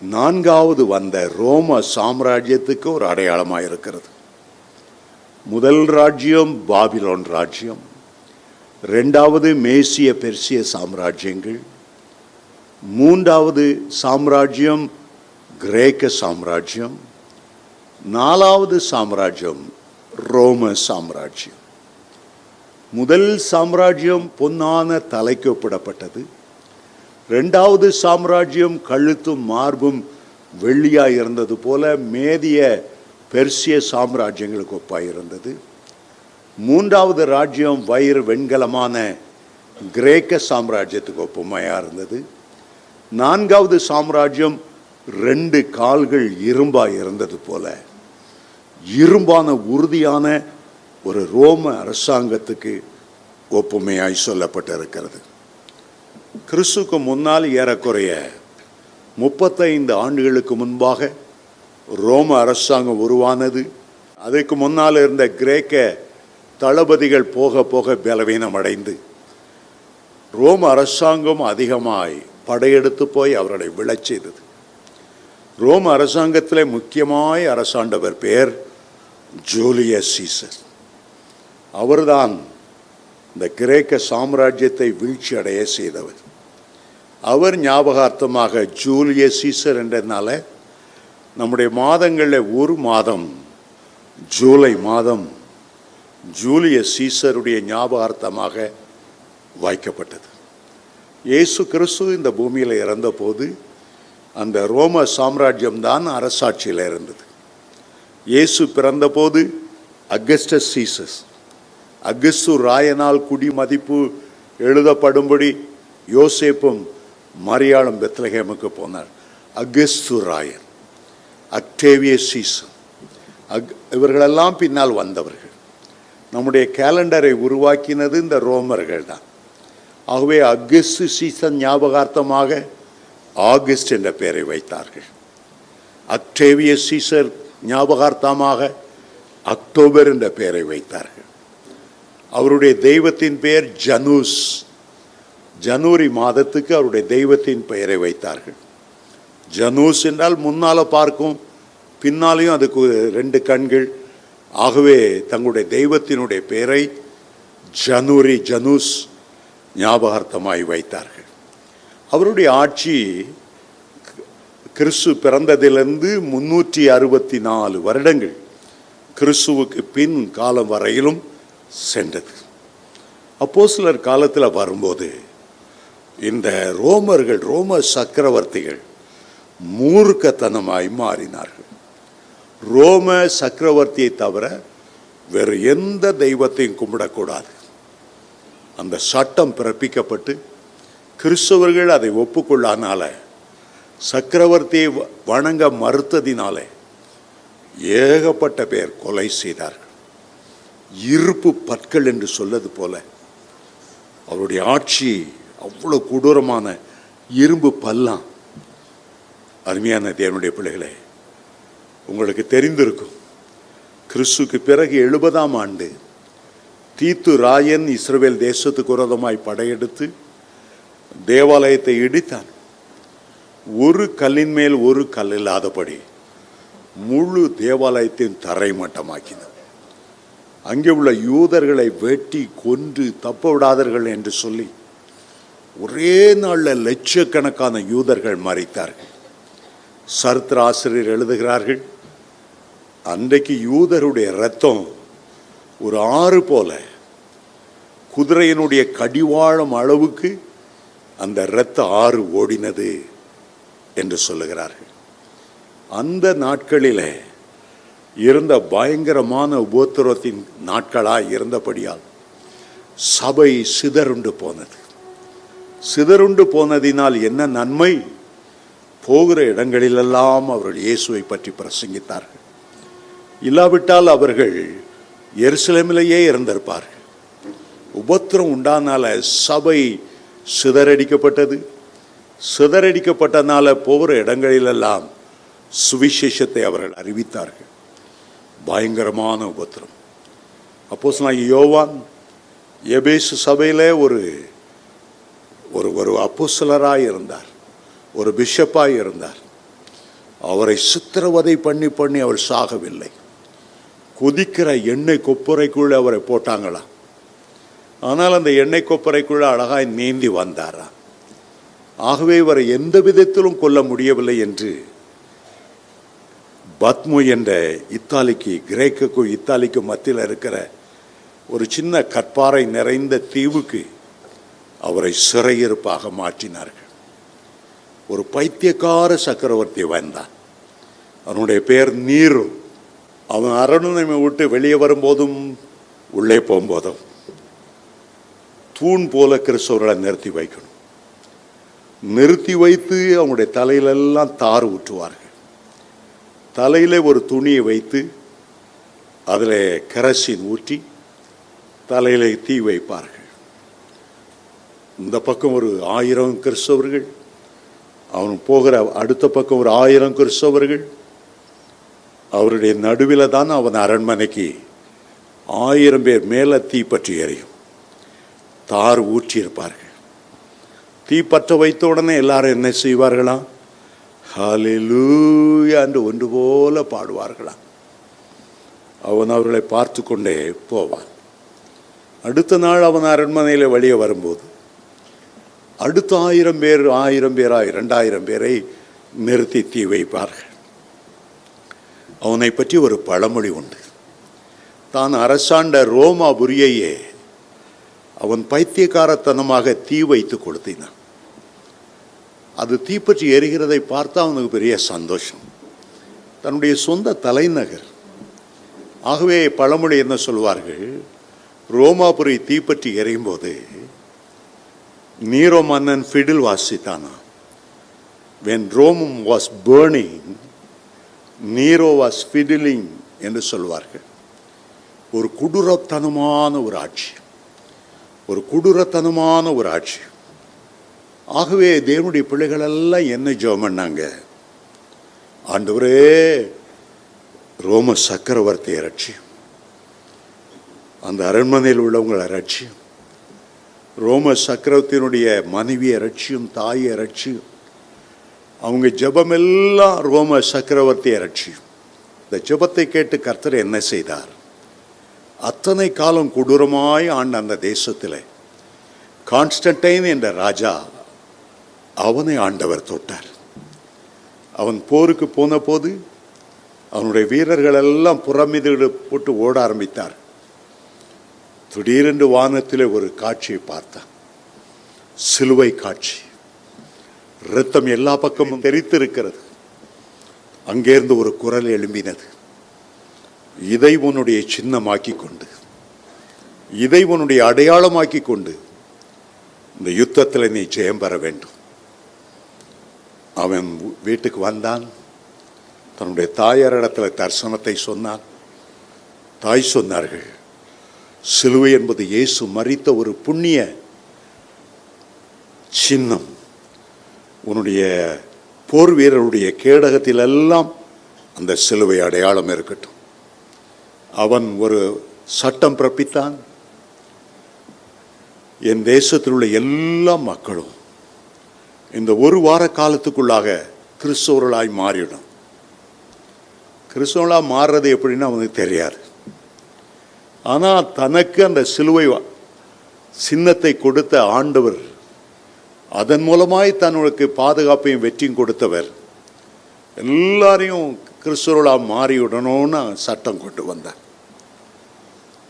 4வது வந்த ரோம சாம்ராஜ்யத்துக்கு ஒரு அடையாளமாக இருக்கிறது. முதல் ராஜ்யம் பாபிலோன் ராஜ்யம், 2வது மேசிய பெர்சிய சாம்ராஜ்யங்கள், 3வது சாம்ராஜ்யம் கிரேக்க சாம்ராஜ்யம், 4வது சாம்ராஜ்யம் ரோம சாம்ராஜ்யம். முதல் சாம்ராஜ்யம் பொன்னான தலைக்கு ஒப்பிடப்பட்டது. இரண்டாவது சாம்ராஜ்யம் கழுத்தும் மார்பும் வெள்ளியாய் இருந்தது போல மேதிய பெர்சிய சாம்ராஜ்யங்களுக்கு ஒப்பாய் இருந்தது. மூன்றாவது ராஜ்யம் வயிறு வெண்கலமான கிரேக்க சாம்ராஜ்யத்துக்கு ஒப்புமையாக இருந்தது. நான்காவது சாம்ராஜ்யம் 2 கால்கள் இரும்பாய் இருந்தது போல இரும்பான உறுதியான ஒரு ரோம அரசாங்கத்துக்கு ஒப்புமையாய் சொல்லப்பட்டிருக்கிறது. கிறிஸ்துக்கு முன்னால் ஏறக்குறைய 35 ஆண்டுகளுக்கு முன்பாக ரோம அரசாங்கம் உருவானது. அதுக்கு முன்னால் இருந்த கிரேக்க தளபதிகள் போக போக பலவீனம் அடைந்து ரோம அரசாங்கம் அதிகமாய் படையெடுத்து போய் அவர்களை விழச் செய்தது. ரோம அரசாங்கத்திலே முக்கியமாய் அரசாண்டவர் பேர் ஜூலியஸ் சீசர். அவர்தான் இந்த கிரேக்க சாம்ராஜ்யத்தை வீழ்ச்சி அடைய செய்தவர். அவர் ஞாபகார்த்தமாக ஜூலியஸ் சீசர் என்றனால நம்முடைய மாதங்களில் ஒரு மாதம் ஜூலை மாதம் ஜூலியஸ் சீசருடைய ஞாபகார்த்தமாக வைக்கப்பட்டது. இயேசு கிறிஸ்து இந்த பூமியில் இறந்தபோது அந்த ரோம சாம்ராஜ்யம்தான் அரசாட்சியில் இருந்தது. இயேசு பிறந்தபோது அகஸ்டஸ் சீசஸ், அகஸ்து ராயனால் குடிமதிப்பு எழுதப்படும்படி யோசேப்பும் மரியாளும் பெத்லகேமுக்கு போனார். அகஸ்து ராயன், அக்டேவியஸ் சீசர், இவர்களெல்லாம் பின்னால் வந்தவர்கள். நம்முடைய கேலண்டரை உருவாக்கினது இந்த ரோமர்கள் தான். ஆகவே அகஸ்து சீசன் ஞாபகார்த்தமாக ஆகஸ்ட் என்ற பெயரை வைத்தார்கள். அக்டேவியஸ் சீசர் ஞாபகார்த்தமாக அக்டோபர் என்ற பெயரை வைத்தார்கள். அவருடைய தெய்வத்தின் பெயர் ஜனூஸ். ஜனவரி மாதத்துக்கு அவருடைய தெய்வத்தின் பெயரை வைத்தார்கள். ஜனூஸ் என்றால் முன்னால் பார்க்கும், பின்னாலையும் அதுக்கு 2 கண்கள். ஆகவே தங்களுடைய தெய்வத்தினுடைய பெயரை ஜனவரி ஜனூஸ் ஞாபகார்த்தமாய் வைத்தார்கள். அவருடைய ஆட்சி கிறிஸ்து பிறந்ததிலிருந்து 364 வருடங்கள் கிறிஸ்துவுக்கு பின் காலம் வரையிலும் சென்றது. அப்போஸ்தலர் காலத்தில் வரும்போது இந்த ரோமர்கள், ரோம சக்கரவர்த்திகள் மூர்க்கத்தனமாய் மாறினார்கள். ரோம சக்கரவர்த்தியை தவிர வேறு எந்த தெய்வத்தையும் கும்பிடக்கூடாது. அந்த சட்டம் பிறப்பிக்கப்பட்டு கிறிஸ்தவர்கள் அதை ஒப்புக்கொள்ளாதனால, சக்கரவர்த்தியை வணங்க மறுத்ததினால ஏகப்பட்ட பேர் கொலை செய்தார்கள். இருப்பு பற்கள் என்று சொல்லது போல அவருடைய ஆட்சி அவ்வளோ கொடூரமான இரும்பு பல்லாம். அருமையான தேவனுடைய பிள்ளைகளே, உங்களுக்கு தெரிந்திருக்கும், கிறிஸ்துக்கு பிறகு 70ஆம் ஆண்டு தீத்து ராயன் இஸ்ரவேல் தேசத்துக்கு விரோதமாய் படையெடுத்து தேவாலயத்தை இடித்தான். ஒரு கல்லின் மேல் ஒரு கல் இல்லாதபடி முழு தேவாலயத்தையும் தரைமட்டமாக்கினார். அங்கே உள்ள யூதர்களை வெட்டி கொன்று தப்ப விடாதர்கள் என்று சொல்லி ஒரே நாளில் லட்சக்கணக்கான யூதர்கள் மரித்தார்கள். சரித்திர ஆசிரியர் எழுதுகிறார்கள், அன்றைக்கு யூதருடைய இரத்தம் ஒரு ஆறு போல குதிரையினுடைய கடிவாளம் அளவுக்கு அந்த இரத்த ஆறு ஓடினது என்று சொல்லுகிறார்கள். அந்த நாட்களிலே இருந்த பயங்கரமான உபத்திரவத்தின் நாட்களாய் இருந்தபடியால் சபை சிதறுண்டு போனது. சிதறுண்டு போனதினால் என்ன நன்மை? போகிற இடங்களிலெல்லாம் அவர்கள் இயேசுவை பற்றி பிரசங்கித்தார்கள். இல்லாவிட்டால் அவர்கள் எருசலேமிலேயே இருந்திருப்பார்கள். உபத்திரம் உண்டானால சபை சிதறடிக்கப்பட்டது. சிதறடிக்கப்பட்டனால போகிற இடங்களிலெல்லாம் சுவிசேஷத்தை அவர்கள் அறிவித்தார்கள். பயங்கரமான உபத்திரம். அப்போஸ்தலனாகிய யோவான் எபேசு சபையில் ஒரு ஒரு அப்போஸ்தலராய் இருந்தார், ஒரு பிஷப்பாய் இருந்தார். அவரை சித்திரவதை பண்ணி அவர் சாகவில்லை. கொதிக்கிற எண்ணெய் கொப்பரைக்குள்ளே அவரை போட்டாங்களாம். ஆனால் அந்த எண்ணெய் கொப்பரைக்குள்ளே அழகாய் நீந்தி வந்தாரா. ஆகவே இவரை எந்த விதத்திலும் கொல்ல முடியவில்லை என்று பத்மு என்ற இத்தாலிக்கு, கிரேக்குக்கும் இத்தாலிக்கும் மத்தியில் இருக்கிற ஒரு சின்ன கற்பாறை நிறைந்த தீவுக்கு அவரை சிறையிருப்பாக மாற்றினார்கள். ஒரு பைத்தியக்கார சக்கரவர்த்தி வந்தான். அவனுடைய பேர் நீரு. அவன் அரண்மனை விட்டு வெளியே வரும்போதும் உள்ளே போகும்போதும் தூண் போல கிறிஸ்தவர்களை நிறுத்தி வைக்கணும். நிறுத்தி வைத்து அவங்களுடைய தலையிலெல்லாம் தார் ஊற்றுவார்கள். தலையில் ஒரு துணியை வைத்து அதில் கெரசின் ஊற்றி தலையில் தீ வைப்பார்கள். இந்த பக்கம் ஒரு 1000 கிறிஸ்தவர்கள், அவன் போகிற அடுத்த பக்கம் ஒரு 1000 கிறிஸ்தவர்கள். அவருடைய நடுவில் தான் அவன் அரண்மனைக்கு 1000 பேர் மேலே தீப்பற்றி எறியும். தார் ஊற்றியிருப்பார்கள். தீப்பற்ற வைத்த உடனே எல்லாரும் என்ன செய்வார்களாம்? ஹல்லேலூயா என்று ஒன்று போல பாடுவார்களாம். அவன் அவர்களை பார்த்து கொண்டே போவான். அடுத்த நாள் அவன் அரண்மனையில் வெளியே வரும்போது அடுத்த 1000 பேர் 2000 பேரை நிறுத்தி தீ வைப்பார்கள். அவனை பற்றி ஒரு பழமொழி உண்டு. தான் அரசாண்ட ரோமாபுரியையே அவன் பைத்தியக்காரத்தனமாக தீ வைத்து கொடுத்தினான். அது தீப்பற்றி எரிகிறதை பார்த்தா அவனுக்கு பெரிய சந்தோஷம். தன்னுடைய சொந்த தலைநகர். ஆகவே பழமொழி என்ன சொல்வார்கள்? ரோமாபுரி தீப்பற்றி எரியும் போது நீரோ மன்னன் ஃபிடில் வாசித்தானா. when Rome was burning, Nero was fiddling என்று சொல்வார்கள். ஒரு கொடூரத்தனமான ஒரு ஆட்சி, ஒரு கொடூரத்தனமான ஒரு ஆட்சி. ஆகவே தேவனுடைய பிள்ளைகள் எல்லாம் என்ன ஜெபம் பண்ணாங்க? ஆண்டவரே, ரோம சக்கரவர்த்தியை ரட்சியும், அந்த அரண்மனையில் உள்ளவங்களை ரட்சியும், ரோம சக்கரவர்த்தியினுடைய மனைவியை ரட்சியும், தாயை ரட்சியும். அவங்க ஜெபமெல்லாம் ரோம சக்கரவர்த்தியை ரட்சியும். இந்த ஜெபத்தை கேட்டு கர்த்தர் என்ன செய்தார்? அத்தனை காலம் கொடூரமாய் ஆண்ட அந்த தேசத்தில் கான்ஸ்டன்டைன் என்ற ராஜா, அவனை ஆண்டவர் தொட்டார். அவன் போருக்கு போன போது அவனுடைய வீரர்கள் எல்லாம் புறமிது போட்டு ஓட ஆரம்பித்தார். திடீரென்று வானத்திலே ஒரு காட்சியை பார்த்தான். சிலுவை காட்சி. இரத்தம் எல்லா பக்கமும் தெரித்திருக்கிறது. அங்கேருந்து ஒரு குரல் எழும்பினது. இதை உன்னுடைய சின்னமாக்கி கொண்டு, இதை உன்னுடைய அடையாளமாக்கி கொண்டு இந்த யுத்தத்தில் நீ ஜெயம் பெற வேண்டும். அவன் வீட்டுக்கு வந்தான். தன்னுடைய தாயாரிடத்தில் தரிசனத்தை சொன்னான். தாய் சொன்னார்கள், சிலுவை என்பது இயேசு மரித்த ஒரு புண்ணிய சின்னம். உன்னுடைய போர் வீரருடைய கேடகத்தில் எல்லாம் அந்த சிலுவை அடையாளம் இருக்கட்டும். அவன் ஒரு சட்டம் பிறப்பித்தான். என் தேசத்தில் உள்ள எல்லா மக்களும் இந்த ஒரு வார காலத்துக்குள்ளாக கிறிஸ்தவர்களாய் மாறிடும். கிறிஸ்தவர்களாக மாறுறது எப்படின்னு அவனுக்கு தெரியாது. ஆனால் தனக்கு அந்த சிலுவை சின்னத்தை கொடுத்த ஆண்டவர், அதன் மூலமாய் தன்னுக்கு பாதுகாப்பையும் வெற்றியும் கொடுத்தவர், எல்லாரையும் கிறிஸ்தவர்களாக மாறிவிடணும்னு சட்டம் கொண்டு வந்தார்.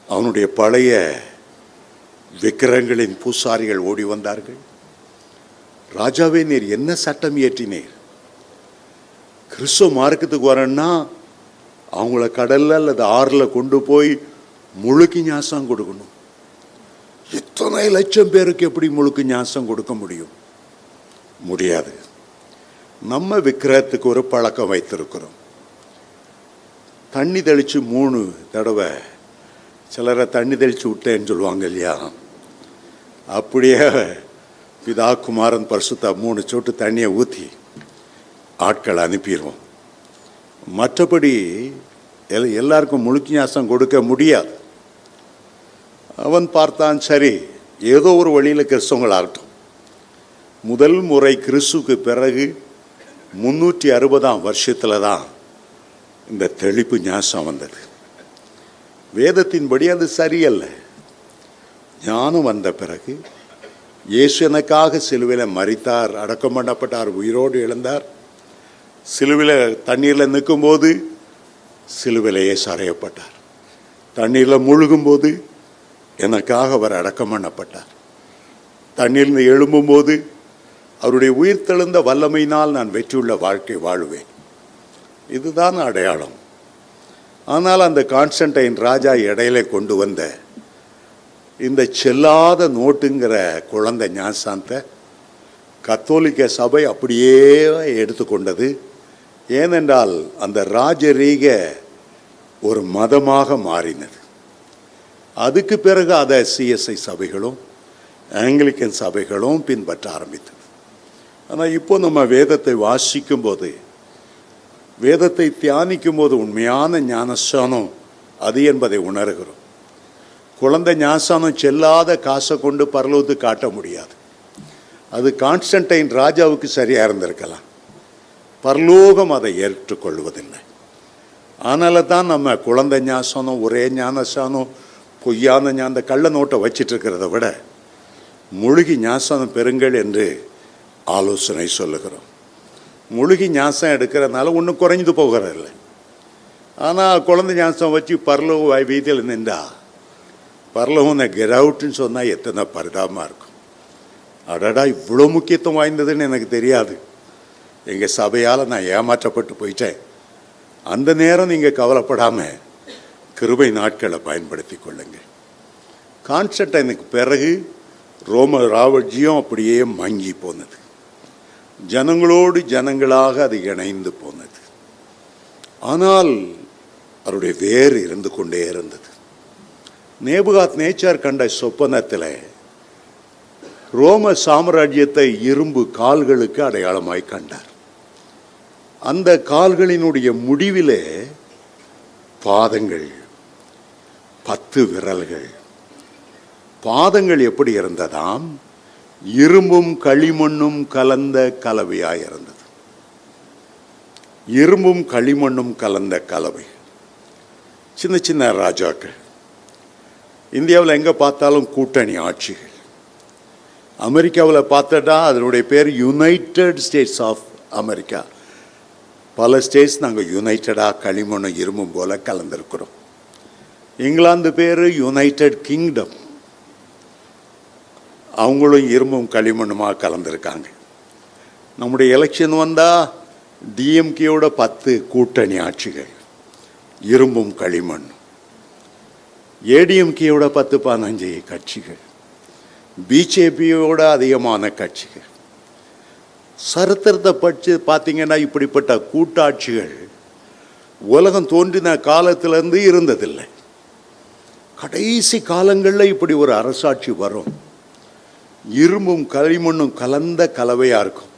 அவனுடைய பழைய விக்கிரகங்களின் பூசாரிகள் ஓடி வந்தார்கள். ராஜாவே, நீர் என்ன சட்டம் இயற்றினீர்? கிறிஸ்துவ மார்க்கத்துக்கு வரேன்னா அவங்கள கடல்ல அல்லது ஆறில் கொண்டு போய் முழுக்கு ஞாசம் கொடுக்கணும். இத்தனை லட்சம் பேருக்கு எப்படி முழுக்கு ஞாசம் கொடுக்க முடியும்? முடியாது. நம்ம விக்கிரகத்துக்கு ஒரு பழக்கம் வைத்திருக்கிறோம். தண்ணி தெளித்து 3 தடவை, சிலரை தண்ணி தெளித்து விட்டேன்னு சொல்லுவாங்க இல்லையா, அப்படியே பிதா குமாரன் பரிசுத்த 3 சொட்டு தண்ணியை ஊற்றி ஆட்கள் அனுப்பிடுவோம். மற்றபடி எல்லாருக்கும் முழுக்கு ஞாசம் கொடுக்க முடியாது. அவன் பார்த்தான், சரி ஏதோ ஒரு வழியில் கிறிஸ்தவங்களாகட்டும். முதல் முறை கிறிஸ்துக்கு பிறகு 360ஆம் வருஷத்தில் தான் இந்த தெளிப்பு ஞாசம் வந்தது. வேதத்தின்படி அது சரியல்ல. ஞானம் வந்த பிறகு இயேசு எனக்காக சிலுவையில் மரித்தார், அடக்கம் பண்ணப்பட்டார், உயிரோடு எழுந்தார். சிலுவையில் தண்ணீரில் நிற்கும்போது சிலுவையில் இயேசு அறையப்பட்டார். தண்ணீரில் முழுகும்போது எனக்காக அவர் அடக்கம் பண்ணப்பட்டார். தண்ணீரில் எழும்பும்போது அவருடைய உயிர்த்தெழுந்த வல்லமையினால் நான் வெற்றியுள்ள வாழ்க்கை வாழுவேன். இதுதான் அடையாளம். ஆனால் அந்த கான்ஸ்டன்டைன் ராஜா இடையில கொண்டு வந்த இந்த செல்லாத நோட்டுங்கிற குழந்தை ஞானசானத்தை கத்தோலிக்க சபை அப்படியே எடுத்துக்கொண்டது. ஏனென்றால் அந்த ராஜரீக ஒரு மதமாக மாறினது. அதுக்கு பிறகு அதை சிஎஸ்ஐ சபைகளும் ஆங்கிலிக்கன் சபைகளும் பின்பற்ற ஆரம்பித்தது. ஆனால் இப்போ நம்ம வேதத்தை வாசிக்கும் போது, வேதத்தை தியானிக்கும் போது உண்மையான ஞானஸ்தானம் அது என்பதை உணர்கிறோம். குழந்தை ஞானஸ்தானம் செல்லாத காசை கொண்டு பரலோகத்துக்கு காட்ட முடியாது. அது கான்ஸ்டன்டைன் ராஜாவுக்கு சரியாக இருந்திருக்கலாம். பரலோகம் அதை ஏற்றுக்கொள்வதில்லை. அதனால தான் நம்ம குழந்தை ஞானஸ்தானம், ஒரே ஞானஸ்தானம், பொய்யான அந்த கள்ள நோட்டை வச்சிட்டு இருக்கிறத விட முழுகி ஞானஸ்தானம் பெறுங்கள் என்று ஆலோசனை சொல்லுகிறோம். முழுகி ஞானம் எடுக்கிறதுனால ஒன்றும் குறைஞ்சு போகிறதில்லை. ஆனால் குழந்தை ஞானம் வச்சு பரலோக வீதியில் நின்றா பரலோகம் கெட் அவுட்னு சொன்னால் எத்தனை பரிதாபமாக இருக்கும். அடடா, இவ்வளோ முக்கியத்துவம் வாய்ந்ததுன்னு எனக்கு தெரியாது. எங்கள் சபையால் நான் ஏமாற்றப்பட்டு போயிட்டேன். அந்த நேரம் நீங்கள் கவலைப்படாமல் கிருபை நாட்களை பயன்படுத்தி கொள்ளுங்கள். கான்ஸ்டன்டைனுக்கு பிறகு ரோம ராஜ்யம் அப்படியே மங்கி போனது. ஜனங்களோடு ஜனங்களாக அது இணைந்து போனது. ஆனால் அவருடைய வேர் இருந்து கொண்டே இருந்தது. நேபுகாத் நேச்சார் கண்ட சொப்பனத்தில் ரோம சாம்ராஜ்யத்தை இரும்பு கால்களுக்கு அடையாளமாய் கண்டார். அந்த கால்களினுடைய முடிவிலே பாதங்கள், 10 விரல்கள். பாதங்கள் எப்படி இருந்ததாம்? இரும்பும் களிமண்ணும் கலந்த கலவையாய் இருந்தது. இரும்பும் களிமண்ணும் கலந்த கலவை. சின்ன சின்ன ராஜாக்கள். இந்தியாவில் எங்கே பார்த்தாலும் கூட்டணி ஆட்சிகள். அமெரிக்காவில் பார்த்துட்டா அதனுடைய பேர் யுனைடெட் ஸ்டேட்ஸ் ஆஃப் அமெரிக்கா. பல ஸ்டேட்ஸ் நாங்கள் யுனைடடாக களிமண்ணும் இரும்பும் போல கலந்துருக்கிறோம். இங்கிலாந்து பேர் யுனைடெட் கிங்டம். அவங்களும் இரும்பும் களிமண்ணுமாக கலந்துருக்காங்க. நம்முடைய எலெக்ஷன் வந்தால் டிஎம்கேயோட 10 கூட்டணி ஆட்சிகள் இரும்பும் களிமண்ணும். ஏடிஎம்கேயோட 10-15 கட்சிகள். பிஜேபியோட அதிகமான கட்சிகள். சரித்திரத்தை படித்து பார்த்தீங்கன்னா இப்படிப்பட்ட கூட்டாட்சிகள் உலகம் தோன்றின காலத்திலேருந்து இருந்ததில்லை. கடைசி காலங்களில் இப்படி ஒரு அரசாட்சி வரும். இரும்பும் களிமண்ணும் கலந்த கலவையாக இருக்கும்.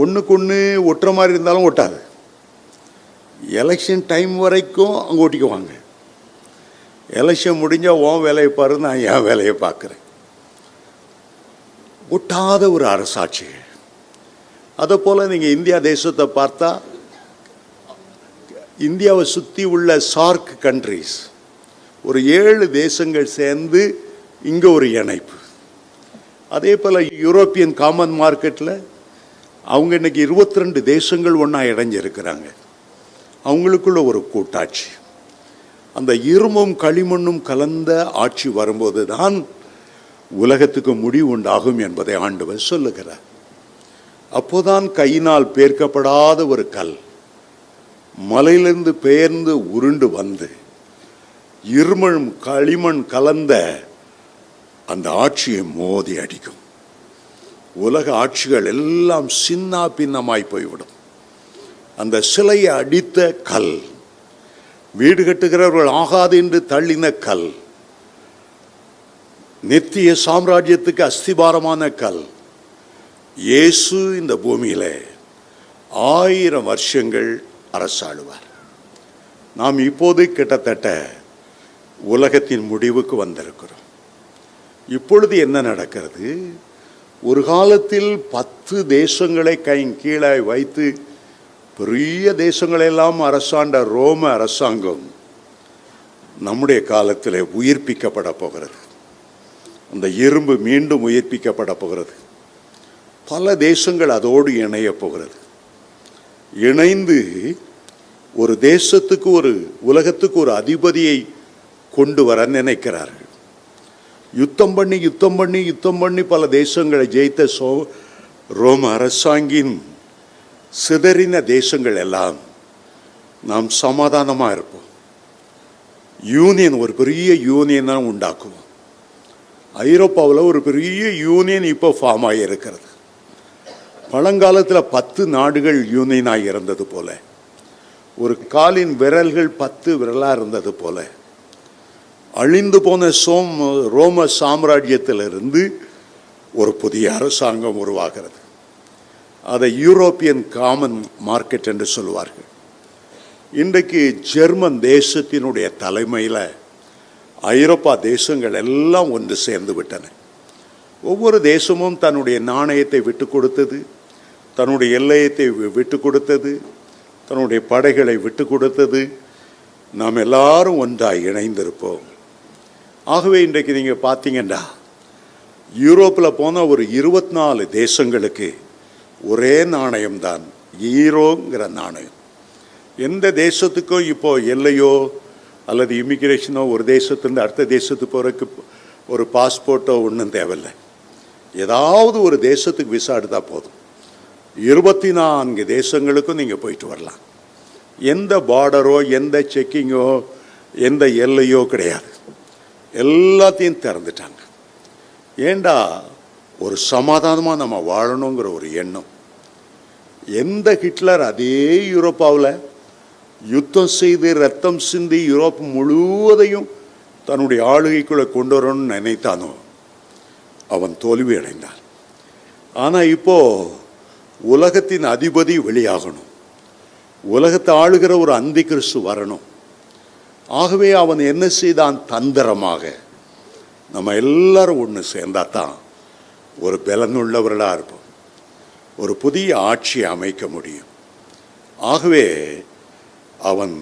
ஒன்றுக்கு ஒன்று ஒட்டுற மாதிரி இருந்தாலும் ஒட்டாது. எலெக்ஷன் டைம் வரைக்கும் அங்கே ஓட்டிக்குவாங்க. எலெக்ஷன் முடிஞ்சால் உன் வேலையை பாரு, நான் என் வேலையை பார்க்குறேன். ஒட்டாத ஒரு அரசாட்சி. அதை போல் நீங்கள் இந்தியா தேசத்தை பார்த்தா இந்தியாவை சுற்றி உள்ள சார்க் கண்ட்ரிஸ் ஒரு 7 தேசங்கள் சேர்ந்து இங்கே ஒரு இணைப்பு. அதே போல் யூரோப்பியன் காமன் மார்க்கெட்டில் அவங்க இன்றைக்கி 22 தேசங்கள் ஒன்றா இணைஞ்சிருக்கிறாங்க. அவங்களுக்குள்ள ஒரு கூட்டாட்சி. அந்த இரும்பும் களிமண்ணும் கலந்த ஆட்சி வரும்போது தான் உலகத்துக்கு முடிவு உண்டாகும் என்பதை ஆண்டவர் சொல்லுகிறார். அப்போதான் கையினால் பேர்க்கப்படாத ஒரு கல் மலையிலிருந்து பெயர்ந்து உருண்டு வந்து இரும்பும் களிமண் கலந்த அந்த ஆட்சியை மோதி அடிக்கும். உலக ஆட்சிகள் எல்லாம் சின்ன பின்னமாய் போய்விடும். அந்த சிலையை அடித்த கல், வீடு கட்டுகிறவர்கள் ஆகாது என்று தள்ளின கல், நித்திய சாம்ராஜ்யத்துக்கு அஸ்திபாரமான கல், இயேசு இந்த பூமியில 1000 வருஷங்கள் அரசாளுவார். நாம் இப்போது கிட்டத்தட்ட உலகத்தின் முடிவுக்கு வந்திருக்கிறோம். இப்பொழுது என்ன நடக்கிறது? ஒரு காலத்தில் 10 தேசங்களை கீழே வைத்து பெரிய தேசங்களெல்லாம் அரசாண்ட ரோம அரசாங்கம் நம்முடைய காலத்தில் உயிர்ப்பிக்கப்பட போகிறது. அந்த இரும்பு மீண்டும் உயிர்ப்பிக்கப்பட போகிறது. பல தேசங்கள் அதோடு இணைய போகிறது. இணைந்து ஒரு தேசத்துக்கு, ஒரு உலகத்துக்கு ஒரு அதிபதியை கொண்டு வர நினைக்கிறார்கள். யுத்தம் பண்ணி பல தேசங்களை ஜெயித்த ரோம அரசாங்கின் சிதறின தேசங்கள் எல்லாம் நாம் சமாதானமாக இருப்போம். யூனியன், ஒரு பெரிய யூனியன் தான் உண்டாக்குவோம். ஐரோப்பாவில் ஒரு பெரிய யூனியன் இப்போ ஃபார்ம் ஆகியிருக்கிறது. பழங்காலத்தில் 10 நாடுகள் யூனியனாக இருந்தது போல, ஒரு காலின் விரல்கள் 10 விரலாக இருந்தது போல, அழிந்து போன ரோம சாம்ராஜ்யத்திலிருந்து ஒரு புதிய அரசாங்கம் உருவாகிறது. அதை யூரோப்பியன் காமன் மார்க்கெட் என்று சொல்லுவார்கள். இன்றைக்கு ஜெர்மன் தேசத்தினுடைய தலைமையில் ஐரோப்பா தேசங்கள் எல்லாம் ஒன்று சேர்ந்து விட்டன. ஒவ்வொரு தேசமும் தன்னுடைய நாணயத்தை விட்டு கொடுத்தது, தன்னுடைய எல்லையத்தை விட்டு கொடுத்தது, தன்னுடைய படைகளை விட்டு கொடுத்தது. நாம் எல்லாரும் ஒன்றாக இணைந்திருப்போம். ஆகவே இன்றைக்கு நீங்கள் பார்த்தீங்கன்னா யூரோப்பில் போன ஒரு 24 தேசங்களுக்கு ஒரே நாணயம்தான், ஈரோங்கிற நாணயம். எந்த தேசத்துக்கும் இப்போ எல்லையோ அல்லது இமிக்ரேஷனோ, ஒரு தேசத்துலேருந்து அடுத்த தேசத்துக்கு போகிறதுக்கு ஒரு பாஸ்போர்ட்டோ ஒன்றும் தேவையில்லை. ஏதாவது ஒரு தேசத்துக்கு விசா எடுத்தால் போதும். 24 தேசங்களுக்கும் நீங்கள் போயிட்டு வரலாம். எந்த பார்டரோ, எந்த செக்கிங்கோ, எந்த எல்லையோ கிடையாது. எல்லாத்தையும் திறந்துட்டாங்க. ஏண்டா, ஒரு சமாதானமாக நம்ம வாழணுங்கிற ஒரு எண்ணம். எந்த ஹிட்லர் அதே யூரோப்பாவில் யுத்தம் செய்து ரத்தம் சிந்தி யூரோப் முழுவதையும் தன்னுடைய ஆளுகைக்குள்ளே கொண்டு வரணும்னு நினைத்தானோ, அவன் தோல்வி அடைந்தான். ஆனால் இப்போ உலகத்தின் அதிபதி வெளியாகணும், உலகத்தை ஆளுகிற ஒரு அந்தி கிறிஸ்து வரணும். ஆகவே அவன் என்ன செய்தான்? தந்திரமாக நம்ம எல்லாரும் ஒன்று சேர்ந்தாதான் ஒரு பலனுள்ளவர்களாக இருப்போம், ஒரு புதிய ஆட்சியை அமைக்க முடியும். ஆகவே அவன்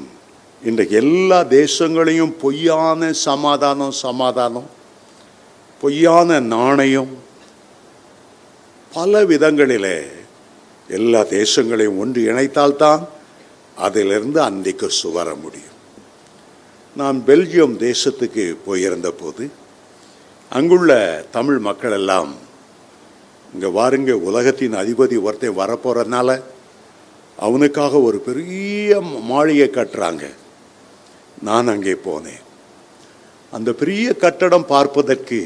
இன்றைக்கு எல்லா தேசங்களையும் பொய்யான சமாதானம், பொய்யான நாணயம், பல விதங்களிலே எல்லா தேசங்களையும் ஒன்று இணைத்தால்தான் அதிலிருந்து அந்தி கிறிஸ்து வர முடியும். நான் பெல்ஜியம் தேசத்துக்கு போயிருந்த போது அங்குள்ள தமிழ் மக்கள் எல்லாம், இங்கே வாருங்க, உலகத்தின் அதிபதி ஒருத்தன் வரப்போகிறதுனால அவனுக்காக ஒரு பெரிய மாளிகை கட்டுறாங்க. நான் அங்கே போனேன். அந்த பெரிய கட்டடம் பார்ப்பதற்கு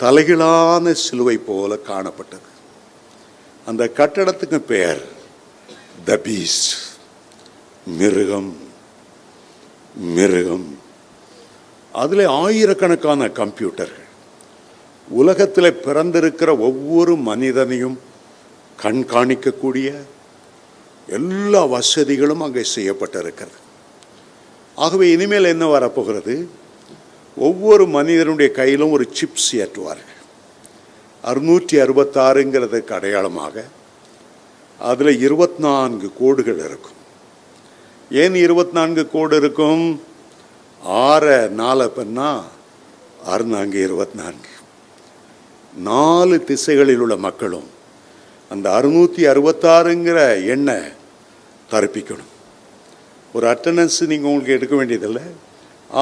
தலைகீழான சிலுவை போல காணப்பட்டது. அந்த கட்டடத்துக்கு பெயர் த பீஸ்ட், மிருகம். அதில் ஆயிரக்கணக்கான கம்ப்யூட்டர்கள், உலகத்தில் பிறந்திருக்கிற ஒவ்வொரு மனிதனையும் கண்காணிக்கக்கூடிய எல்லா வசதிகளும் அங்கே செய்யப்பட்டிருக்கிறது. ஆகவே இனிமேல் என்ன வரப்போகிறது? ஒவ்வொரு மனிதனுடைய கையிலும் ஒரு சிப்ஸ் ஏற்றுவார்கள். 666ங்கிறதுக்கு அடையாளமாக அதில் 24 கோடுகள் இருக்கும். ஏன் 24 கோடு இருக்கும்? 6 4 பண்ணா 6×4 4 திசைகளில் உள்ள மக்களும் அந்த 666ங்கிற எண்ணை தரப்பிக்கணும். ஒரு அட்டண்டன்ஸ் நீங்கள் உங்களுக்கு எடுக்க வேண்டியதில்லை.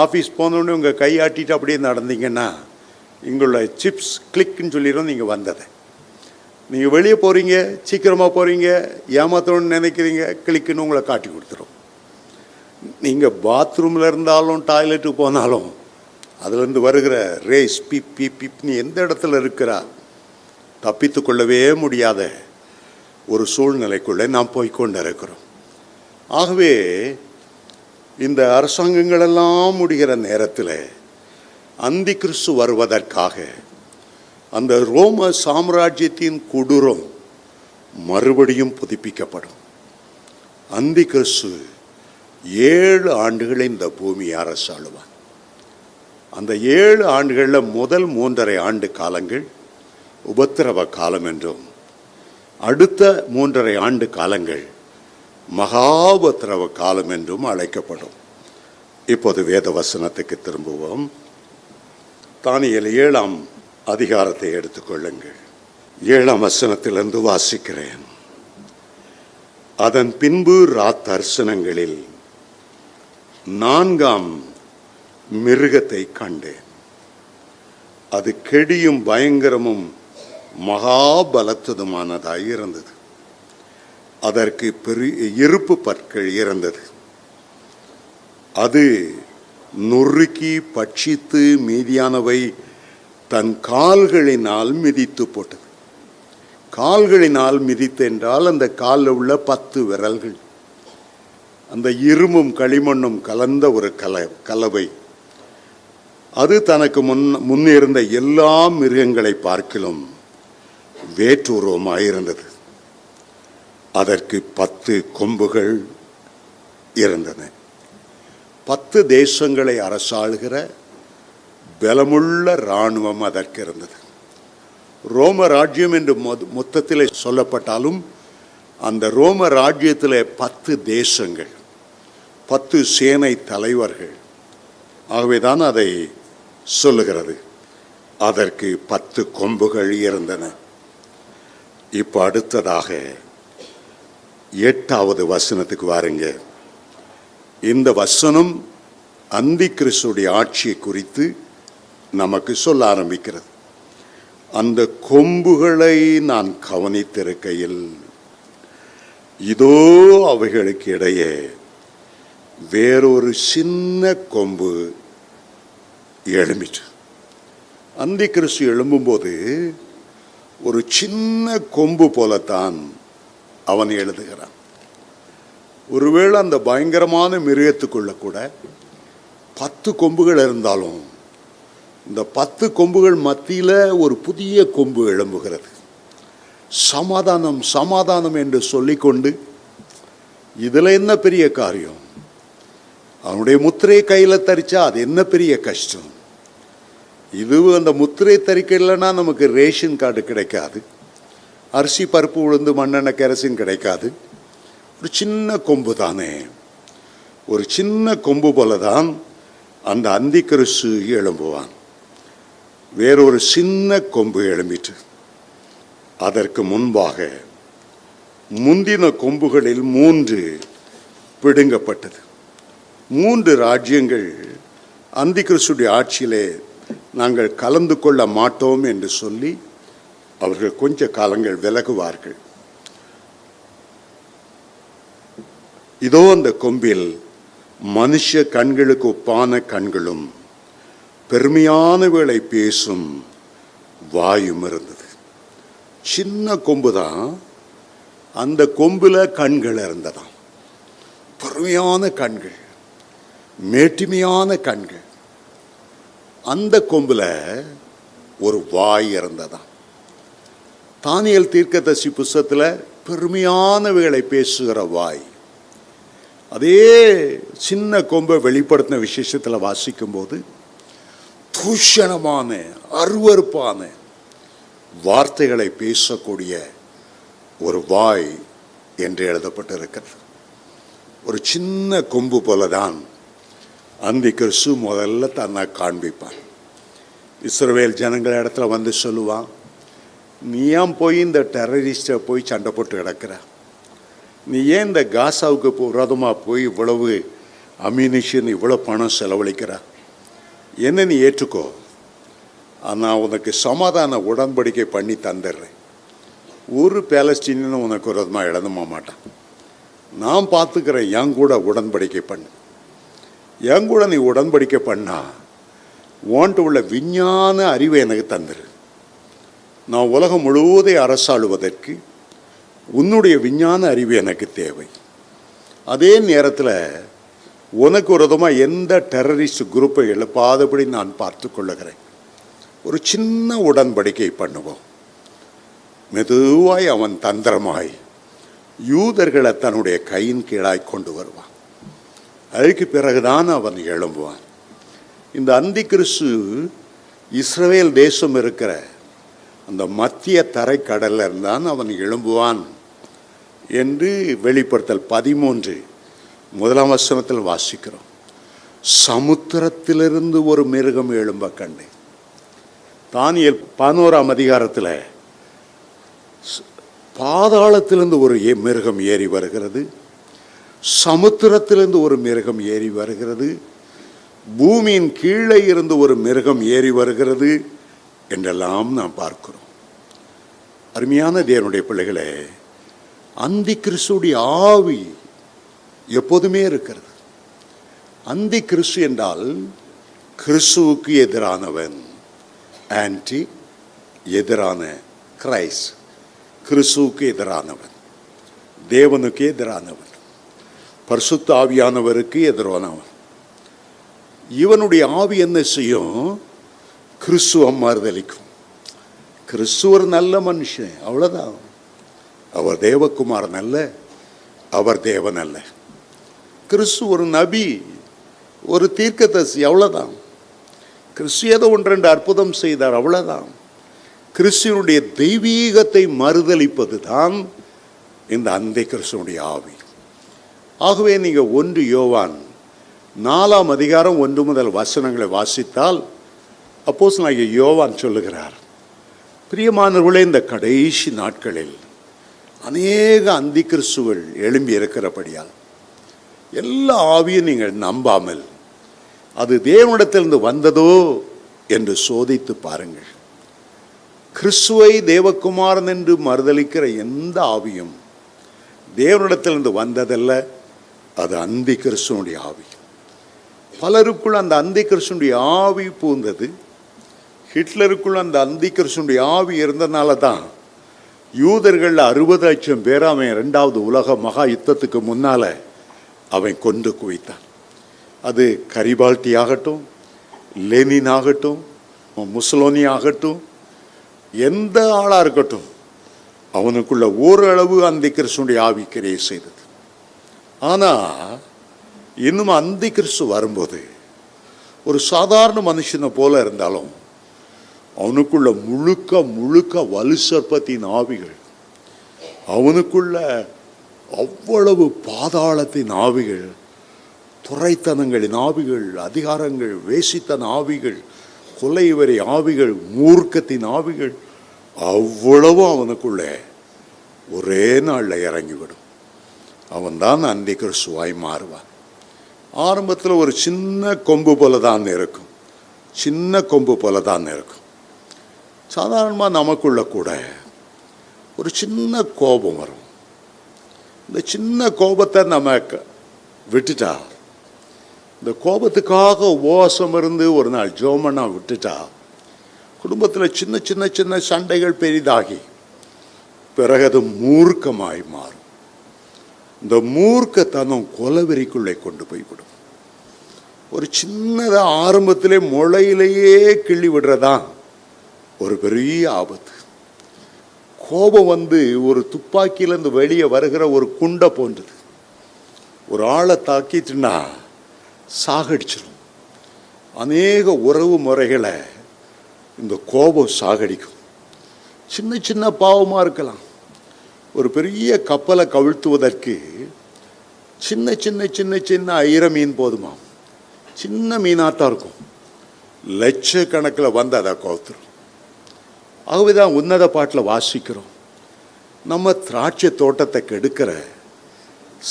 ஆஃபீஸ் போனோடனே உங்கள் கையாட்டிட்டு அப்படியே நடந்தீங்கன்னா இங்குள்ள சிப்ஸ் கிளிக்குன்னு சொல்லிடும் நீங்கள் வந்ததை. நீங்கள் வெளியே போகிறீங்க, சீக்கிரமாக போகிறீங்க, ஏமாத்தணும்னு நினைக்கிறீங்க, கிளிக்குன்னு உங்களை காட்டி கொடுத்துரும். நீங்கள் பாத்ரூமில் இருந்தாலும் டாய்லெட்டுக்கு போனாலும் அதுலேருந்து வருகிற ரேஸ் பிப் பிப் பிப்னு எந்த இடத்துல இருக்கிறா தப்பித்து கொள்ளவே முடியாத ஒரு சூழ்நிலைக்குள்ளே நாம் போய்கொண்டு இருக்கிறோம். ஆகவே இந்த அரசாங்கங்களெல்லாம் முடிகிற நேரத்தில் அந்தி கிறிஸ்து வருவதற்காக அந்த ரோம சாம்ராஜ்யத்தின் கொடூரம் மறுபடியும் புதுப்பிக்கப்படும். அந்தி கிறிஸ்து 7 ஆண்டுகளை இந்த பூமியை அரசாளுவான். அந்த 7 ஆண்டுகளில் முதல் 3.5 ஆண்டு காலங்கள் உபத்திரவ காலம் என்றும், அடுத்த 3.5 ஆண்டு காலங்கள் மகாபத்திரவ காலம் என்றும் அழைக்கப்படும். இப்போது வேத வசனத்துக்கு திரும்புவோம். தானியேல் 7ஆம் அதிகாரத்தை எடுத்துக்கொள்ளுங்கள். 7ஆம் வசனத்திலிருந்து வாசிக்கிறேன். அதன் பின்பு தரிசனங்களில் 4ஆம் மிருகத்தை கண்டேன். அது கெடியும் பயங்கரமும் மகாபலத்துவமானதாய் இருந்தது. அதற்கு பெரிய இருப்பு பற்கள் இருந்தது. அது நொறுக்கி பட்சித்து மீதியானவை தன் கால்களினால் மிதித்து போட்டது. கால்களினால் மிதித்து என்றால் அந்த காலில் உள்ள 10 விரல்கள், அந்த இரும்பும் களிமண்ணும் கலந்த ஒரு கலவை. அது தனக்கு முன்னிருந்த எல்லா மிருகங்களை பார்க்கிலும் வேற்றுருவமாயிருந்தது. அதற்கு 10 கொம்புகள் இருந்தன. 10 தேசங்களை அரசாளுகிற பலமுள்ள இராணுவம் அதற்கு இருந்தது. ரோம ராஜ்யம் என்று மொத்தத்தில் சொல்லப்பட்டாலும் அந்த ரோம ராஜ்யத்தில் 10 தேசங்கள், 10 சேனை தலைவர்கள், ஆகவேதான் அதை சொல்லுகிறது. அதற்கு 10 கொம்புகள் இருந்தன. இப்போ அடுத்ததாக 8வது வசனத்துக்கு வாருங்க. இந்த வசனம் அந்தி கிறிஸ்துடைய ஆட்சியை குறித்து நமக்கு சொல்ல ஆரம்பிக்கிறது. அந்த கொம்புகளை நான் கவனித்திருக்கையில் இதோ அவைகளுக்கு இடையே வேறொரு சின்ன கொம்பு எழும்பிற்று. அந்தி கிறிஸ்து எழும்பும்போது ஒரு சின்ன கொம்பு போலத்தான் அவன் எழுதுகிறான். ஒருவேளை அந்த பயங்கரமான மிருகத்துக்குள்ள கூட 10 கொம்புகள் இருந்தாலும் இந்த 10 கொம்புகள் மத்தியில் ஒரு புதிய கொம்பு எழும்புகிறது. சமாதானம் சமாதானம் என்று சொல்லிக்கொண்டு, இதில் என்ன பெரிய காரியம், அவனுடைய முத்திரையை கையில் தரிச்சா அது என்ன பெரிய கஷ்டம். இது அந்த முத்திரை தரிக்கலைன்னா நமக்கு ரேஷன் கார்டு கிடைக்காது, அரிசி பருப்பு உளுந்து மண்ணெண்ணெய் கெரசின் கிடைக்காது. ஒரு சின்ன கொம்பு தானே. ஒரு சின்ன கொம்பு போல தான் அந்த அந்தி கிறிஸ்து எழும்புவான். வேறொரு சின்ன கொம்பு எழும்பிற்று. அதற்கு முன்பாக முந்தின கொம்புகளில் 3 பிடுங்கப்பட்டது. 3 ராஜ்யங்கள் அந்தி கிறிஸ்துடைய ஆட்சியிலே நாங்கள் கலந்து கொள்ள மாட்டோம் என்று சொல்லி அவர்கள் கொஞ்ச காலங்கள் விலகுவார்கள். இதோ அந்த கொம்பில் மனுஷ கண்களுக்கு ஒப்பான கண்களும் பெருமையானவர்களை பேசும் வாயும் இருந்தது. சின்ன கொம்பு தான், அந்த கொம்புல கண்கள் இருந்ததாம். பெருமையான கண்கள், மேட்டிமையான கண்கள். அந்த கொம்புல ஒரு வாய் இருந்ததாம். தானியேல் தீர்க்கதரிசி புஸ்தகத்தில் பெருமையானவைகளை பேசுகிற வாய். அதே சின்ன கொம்பை வெளிப்படுத்தின விசேஷத்தில் வாசிக்கும் போது தூஷணமான அருவருப்பான வார்த்தைகளை பேசக்கூடிய ஒரு வாய் என்று எழுதப்பட்டிருக்கிறது. ஒரு சின்ன கொம்பு போலதான் அந்தி கிறிஸ்து முதல்ல தன்னை காண்பிப்பான். இஸ்ரவேல் ஜனங்கள் இடத்துல வந்து சொல்லுவான், நீ ஏன் போய் இந்த டெரரிஸ்டை போய் சண்டை போட்டு கிடக்கிற, நீ ஏன் இந்த காசாவுக்கு விரோதமாக போய் இவ்வளவு அம்யூனிஷன் இவ்வளோ பணம் செலவழிக்கிற, என்ன நீ ஏற்றுக்கோ, நான் உனக்கு சமாதான உடன்படிக்கை பண்ணி தந்துடுறேன். ஒரு பேலஸ்டீனியனும் உனக்கு விரோதமாக எழுதமா மாட்டான். நான் பார்த்துக்கிறேன், என் கூட உடன்படிக்கை பண்ணு. என் கூட நீ உடன்படிக்கை பண்ணா உன்ட்டு உள்ள விஞ்ஞான அறிவை எனக்கு தந்துரு. நான் உலகம் முழுவதையும் அரசாளுவதற்கு உன்னுடைய விஞ்ஞான அறிவு எனக்கு தேவை. அதே நேரத்தில் உனக்கு விரோதமாக எந்த டெரரிஸ்ட் குரூப்பை எழுப்பாதபடி நான் பார்த்து கொள்ளுகிறேன். ஒரு சின்ன உடன்படிக்கை பண்ணுவோம். மெதுவாய் அவன் தந்திரமாய் யூதர்களை தன்னுடைய கையின் கீழாய் கொண்டு வருவான். அதுக்கு பிறகுதான் அவன் எழும்புவான். இந்த அந்தி கிறிஸ்து இஸ்ரவேல் தேசம் இருக்கிற அந்த மத்திய தரைக்கடலில் இருந்தான் அவன் எழும்புவான் என்று வெளிப்படுத்தல் 13 முதலாம் வசனத்தில் வாசிக்கிறோம். சமுத்திரத்திலிருந்து ஒரு மிருகம் எழும்ப கண்டேன். தானியேல் 11ஆம் அதிகாரத்தில் பாதாளத்திலிருந்து ஒரு மிருகம் ஏறி வருகிறது, சமுத்திரத்திலிருந்து ஒரு மிருகம் ஏறி வருகிறது, பூமியின் கீழே இருந்து ஒரு மிருகம் ஏறி வருகிறது என்றெல்லாம் நாம் பார்க்கிறோம். அருமையான தேவனுடைய பிள்ளைகளே, அந்தி கிறிஸ்துடைய ஆவி எப்போதுமே இருக்கிறது. அந்தி கிறிஸ்து என்றால் கிறிஸ்துவுக்கு எதிரானவன், ஆன்டி, எதிரான, கிரைஸ்ட், கிறிஸ்துவுக்கு எதிரானவன், தேவனுக்கு எதிரானவன், பரிசுத்த ஆவியானவருக்கு எதிரானவன். இவனுடைய ஆவி என்ன செய்யும்? கிறிஸ்துவ மறுதலிக்கும். கிறிஸ்து ஒரு நல்ல மனுஷன், அவ்வளோதான். அவர் தேவகுமாரன் அல்ல, அவர் தேவன் அல்ல. கிறிஸ்து ஒரு நபி, ஒரு தீர்க்கதரிசி, அவ்வளோதான். கிறிஸ்து ஏதோ ஒன்றெண்டு அற்புதம் செய்தார், அவ்வளோதான். கிறிஸ்துவனுடைய தெய்வீகத்தை மறுதலிப்பது தான் இந்த அந்தி கிறிஸ்துவனுடைய ஆவி. ஆகவே நீங்கள் 1 யோவான் 4ஆம் அதிகாரம் 1 முதல் வசனங்களை வாசித்தால் அப்போஸ்தலனாகிய யோவான் சொல்லுகிறார், பிரியமானவர்களே, இந்த கடைசி நாட்களில் அநேக அந்தி கிறிஸ்துகள் எழும்பி இருக்கிறபடியால் எல்லா ஆவியும் நீங்கள் நம்பாமல் அது தேவனிடத்திலிருந்து வந்ததோ என்று சோதித்து பாருங்கள். கிறிஸ்துவை தேவகுமாரன் என்று மறுதலிக்கிற எந்த ஆவியும் தேவனிடத்திலிருந்து வந்ததல்ல, அது அந்தி கிறிஸ்துவனுடைய ஆவி. பலருக்குள் அந்த அந்தி கிறிஸ்துவனுடைய ஆவி பூந்தது. ஹிட்லருக்குள் அந்த அந்தி கிறிஸ்துவனுடைய ஆவி இருந்தனால தான் யூதர்கள் 60 லட்சம் பேர் அவன் 2வது உலக மகா யுத்தத்துக்கு முன்னால் அவன் கொண்டு குவித்தான். அது கரிபால்டி ஆகட்டும், லெனின் ஆகட்டும், முசலோனி ஆகட்டும், எந்த ஆளாக இருக்கட்டும், அவனுக்குள்ள ஓரளவு அந்தி கிறிஸ்துவனுடைய ஆவி கிரியை செய்தது. ஆனால் இன்னும் அந்தி கிறிஸ்து வரும்போது ஒரு சாதாரண மனுஷனை போல இருந்தாலும் அவனுக்குள்ள முழுக்க முழுக்க வலுசற்பத்தின் ஆவிகள், அவனுக்குள்ள அவ்வளவு பாதாளத்தின் ஆவிகள், துறைத்தனங்களின் ஆவிகள், அதிகாரங்கள், வேசித்தன ஆவிகள், கொலைவரி ஆவிகள், மூர்க்கத்தின் ஆவிகள், அவ்வளவும் அவனுக்குள்ள ஒரே நாளில் இறங்கிவிடும். அவன்தான் அந்தி கிறிஸ்துவாய் மாறுவான். ஆரம்பத்தில் ஒரு சின்ன கொம்பு போல தான் இருக்கும், சின்ன கொம்பு போல தான் இருக்கும். சாதாரணமாக நமக்குள்ள கூட ஒரு சின்ன கோபம் வரும். இந்த சின்ன கோபத்தை நம்ம விட்டுட்டா, இந்த கோபத்துக்காக உபவாசம் இருந்து ஒரு நாள் ஜோமனா விட்டுட்டா, குடும்பத்தில் சின்ன சின்ன சின்ன சண்டைகள் பெரிதாகி பிறகு அது மூர்க்கமாய் மாறும். இந்த மூர்க்கத்தனம் கொலவெறிக்குள்ளே கொண்டு போய்விடும். ஒரு சின்னதாக ஆரம்பத்திலே முளையிலேயே கிள்ளி விடுறதான் ஒரு பெரிய ஆபத்து. கோபம் ஒரு துப்பாக்கியிலேருந்து வெளியே வருகிற ஒரு குண்டை போன்றது. ஒரு ஆளை தாக்கிட்டுன்னா சாகடிச்சிடும். அநேக உறவு முறைகளை இந்த கோபம் சாகடிக்கும். சின்ன சின்ன பாவமாக இருக்கலாம். ஒரு பெரிய கப்பலை கவிழ்த்துவதற்கு சின்ன சின்ன சின்ன சின்ன ஐர மீன் போதுமா? சின்ன மீனாத்தான் இருக்கும், லட்சக்கணக்கில் வந்து அதை கவுத்துரும். ஆகவே தான் உன்னத பாட்டில் வாசிக்கிறோம், நம்ம திராட்சை தோட்டத்தை கெடுக்கிற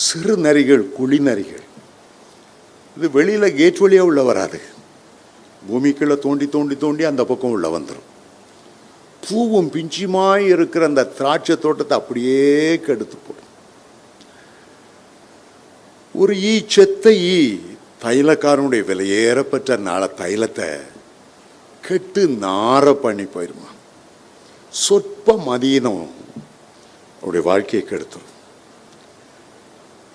சிறு நரிகள், குழி நரிகள், இது வெளியில் கேட் வழியாக உள்ள வராது, பூமிக்குள்ளே தோண்டி தோண்டி தோண்டி அந்த பக்கம் உள்ள வந்துடும். பூவும் பிஞ்சுமாய் இருக்கிற அந்த திராட்சை தோட்டத்தை அப்படியே கெடுத்து போடும். ஒரு செத்த தைலக்காரனுடைய விலையேறப்பட்ட நாள தைலத்தை கெட்டு நார பண்ணி போயிடுமா. சொற்ப மதியினம் அவருடைய வாழ்க்கையை கெடுத்துரும்.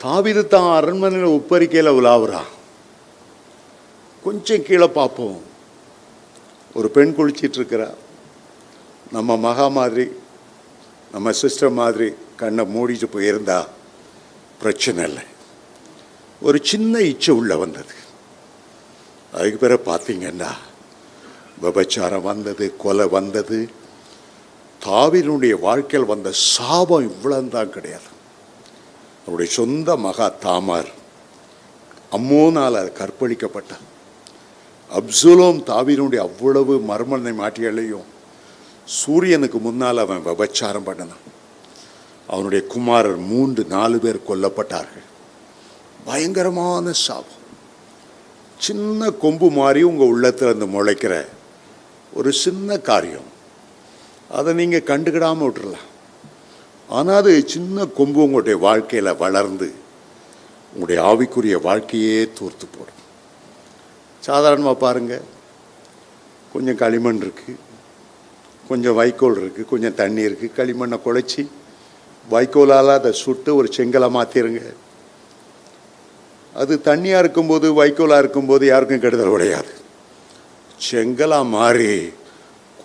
தாவீது தான் அரண்மனையில் உப்பரிக்கையில் உலாவுறான். கொஞ்சம் கீழே பார்ப்போம், ஒரு பெண் குளிச்சிட்டு இருக்கிறா. நம்ம மகா மாதிரி, நம்ம சிஸ்டர் மாதிரி கண்ணை மூடிட்டு போயிருந்தா பிரச்சனை இல்லை. ஒரு சின்ன இச்சை உள்ள வந்தது. அதுக்கு பிறகு பார்த்தீங்கன்னா விபச்சாரம் வந்தது, கொலை வந்தது. தாவீதுடைய வாழ்க்கையில் வந்த சாபம் இவ்வளவுதான் கிடையாது. அவருடைய சொந்த மகா தாமார் அம்மோனால் கற்பழிக்கப்பட்டார். அப்சலோம் தாவீதுடைய அவ்வளவு மர்மனை மாட்டிகளையும் சூரியனுக்கு முன்னால் அவன் விபச்சாரம் பண்ணினான். அவனுடைய குமாரர் 3-4 பேர் கொல்லப்பட்டார்கள். பயங்கரமான சாபம். சின்ன கொம்பு மாதிரி உங்கள் உள்ளத்தில் இருந்து முளைக்கிற ஒரு சின்ன காரியம், அதை நீங்கள் கண்டுக்கிடாமல் விட்டுறலாம். ஆனால் அது சின்ன கொம்பு உங்களுடைய வாழ்க்கையில் வளர்ந்து உங்களுடைய ஆவிக்குரிய வாழ்க்கையே தூர்த்து போடும். சாதாரணமாக பாருங்கள், கொஞ்சம் களிமண் இருக்குது, கொஞ்சம் வைக்கோல் இருக்குது, கொஞ்சம் தண்ணி இருக்குது. களிமண்ணை குழைச்சி வைக்கோலால் அதை சுட்டு ஒரு செங்கலை மாற்றிடுங்க. அது தண்ணியாக இருக்கும்போது வைக்கோலாக இருக்கும்போது யாருக்கும் கெடுதல் கிடையாது. செங்கலாக மாறி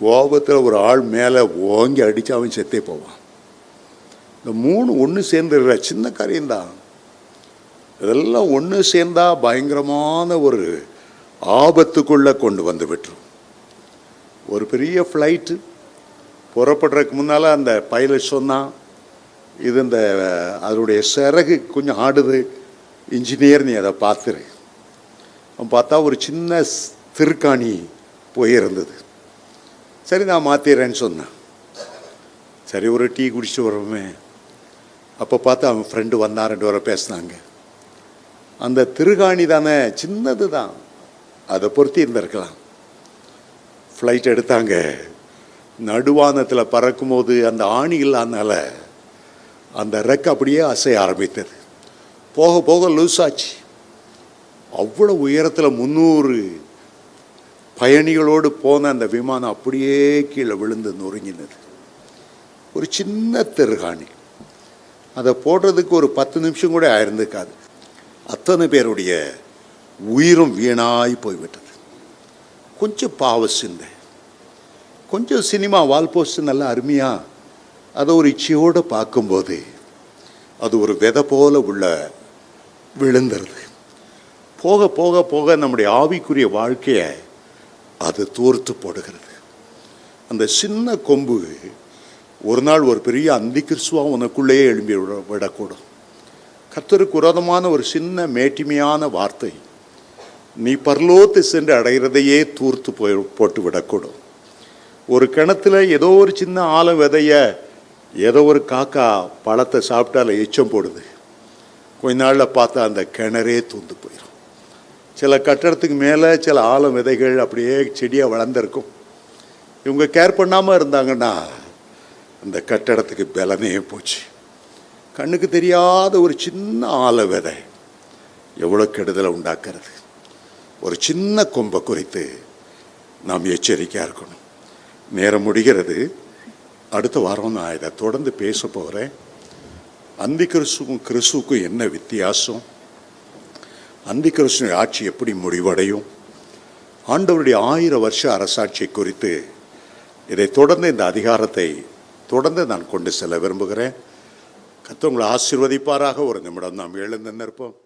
கோபத்தில் ஒரு ஆள் மேலே ஓங்கி அடித்து அவன் செத்தே போவான். இந்த மூணு ஒன்று சேர்ந்துடுற சின்ன காரியம்தான். இதெல்லாம் ஒன்று சேர்ந்தா பயங்கரமான ஒரு ஆபத்துக்குள்ளே கொண்டு வந்து விட்டுரும். ஒரு பெரிய ஃப்ளைட்டு புறப்படுறதுக்கு முன்னால் அந்த பைலட் சொன்னான், இது இந்த அதனுடைய சிறகு கொஞ்சம் ஆடுது, இன்ஜினியர் நீ அதை பார்த்துரு. அவன் பார்த்தா ஒரு சின்ன திருக்காணி போயிருந்தது. சரி நான் மாற்றிடுறேன்னு சொன்னேன். சரி ஒரு டீ குடிச்சிட்டு வரோமே. அப்போ பார்த்தா அவன் ஃப்ரெண்டு வந்தான், 2 பேரை பேசினாங்க. அந்த திருகாணி தானே, சின்னது தான், அதை பொருத்தி இருந்திருக்கலாம். ஃப்ளைட் எடுத்தாங்க. நடுவானத்தில் பறக்கும்போது அந்த ஆணி இல்லாதனால அந்த ரெக்க அப்படியே அசைய ஆரம்பித்தது. போக போக லூஸ் ஆச்சு. அவ்வளோ உயரத்தில் 300 பயணிகளோடு போன அந்த விமானம் அப்படியே கீழே விழுந்து நொறுங்கினது. ஒரு சின்ன திருகாணி, அதை போடுறதுக்கு ஒரு 10 நிமிஷம் கூட ஆயிருந்துக்காது. அத்தனை பேருடைய உயிரும் வீணாய் போய்விட்டது. கொஞ்சம் பாவ சிந்தை, கொஞ்சம் சினிமா வால் போஸ்ட் நல்லா அருமையாக அதை ஒரு இச்சையோடு பார்க்கும்போது அது ஒரு விதை போல உள்ள விழுந்துருது. போக போக போக நம்முடைய ஆவிக்குரிய வாழ்க்கையை அது தூர்த்து போடுகிறது. அந்த சின்ன கொம்பு ஒரு நாள் ஒரு பெரிய அந்தி கிறிஸ்துவா உனக்குள்ளேயே எழும்பி விடக்கூடும். கர்த்தருக்கு விரோதமான ஒரு சின்ன மேட்டிமையான வார்த்தை நீ பரலோகத்தை சென்று அடைகிறதையே தூர்த்து போட்டு விடக்கூடும். ஒரு கிணத்துல ஏதோ ஒரு சின்ன ஆழம் விதைய ஏதோ ஒரு காக்கா பழத்தை சாப்பிட்டால எச்சம் போடுது. கொஞ்ச நாளில் பார்த்தா அந்த கிணறே தூந்து போயிடும். சில கட்டடத்துக்கு மேலே சில ஆழம் விதைகள் அப்படியே செடியாக வளர்ந்துருக்கும். இவங்க கேர் பண்ணாமல் இருந்தாங்கன்னா அந்த கட்டடத்துக்கு பலனே போச்சு. கண்ணுக்கு தெரியாத ஒரு சின்ன ஆழ விதை எவ்வளோ கெடுதலை உண்டாக்குறது. ஒரு சின்ன கொம்பை குறித்து நாம் எச்சரிக்கையாக இருக்கணும். நேரம் முடிகிறது. அடுத்த வாரம் நான் இதை தொடர்ந்து பேச போகிறேன். அந்தி கிறிஸ்துவுக்கும் என்ன வித்தியாசம், அந்தி கிறிஸ்துவின் ஆட்சி எப்படி முடிவடையும், ஆண்டவருடைய 1000 வருஷ அரசாட்சி குறித்து இதை தொடர்ந்து இந்த அதிகாரத்தை தொடர்ந்து நான் கொண்டு செல்ல விரும்புகிறேன். கர்த்தர் உங்களை ஆசீர்வதிப்பாராக. ஒரு நிமிடம் நாம் எழுந்து நிற்போம்.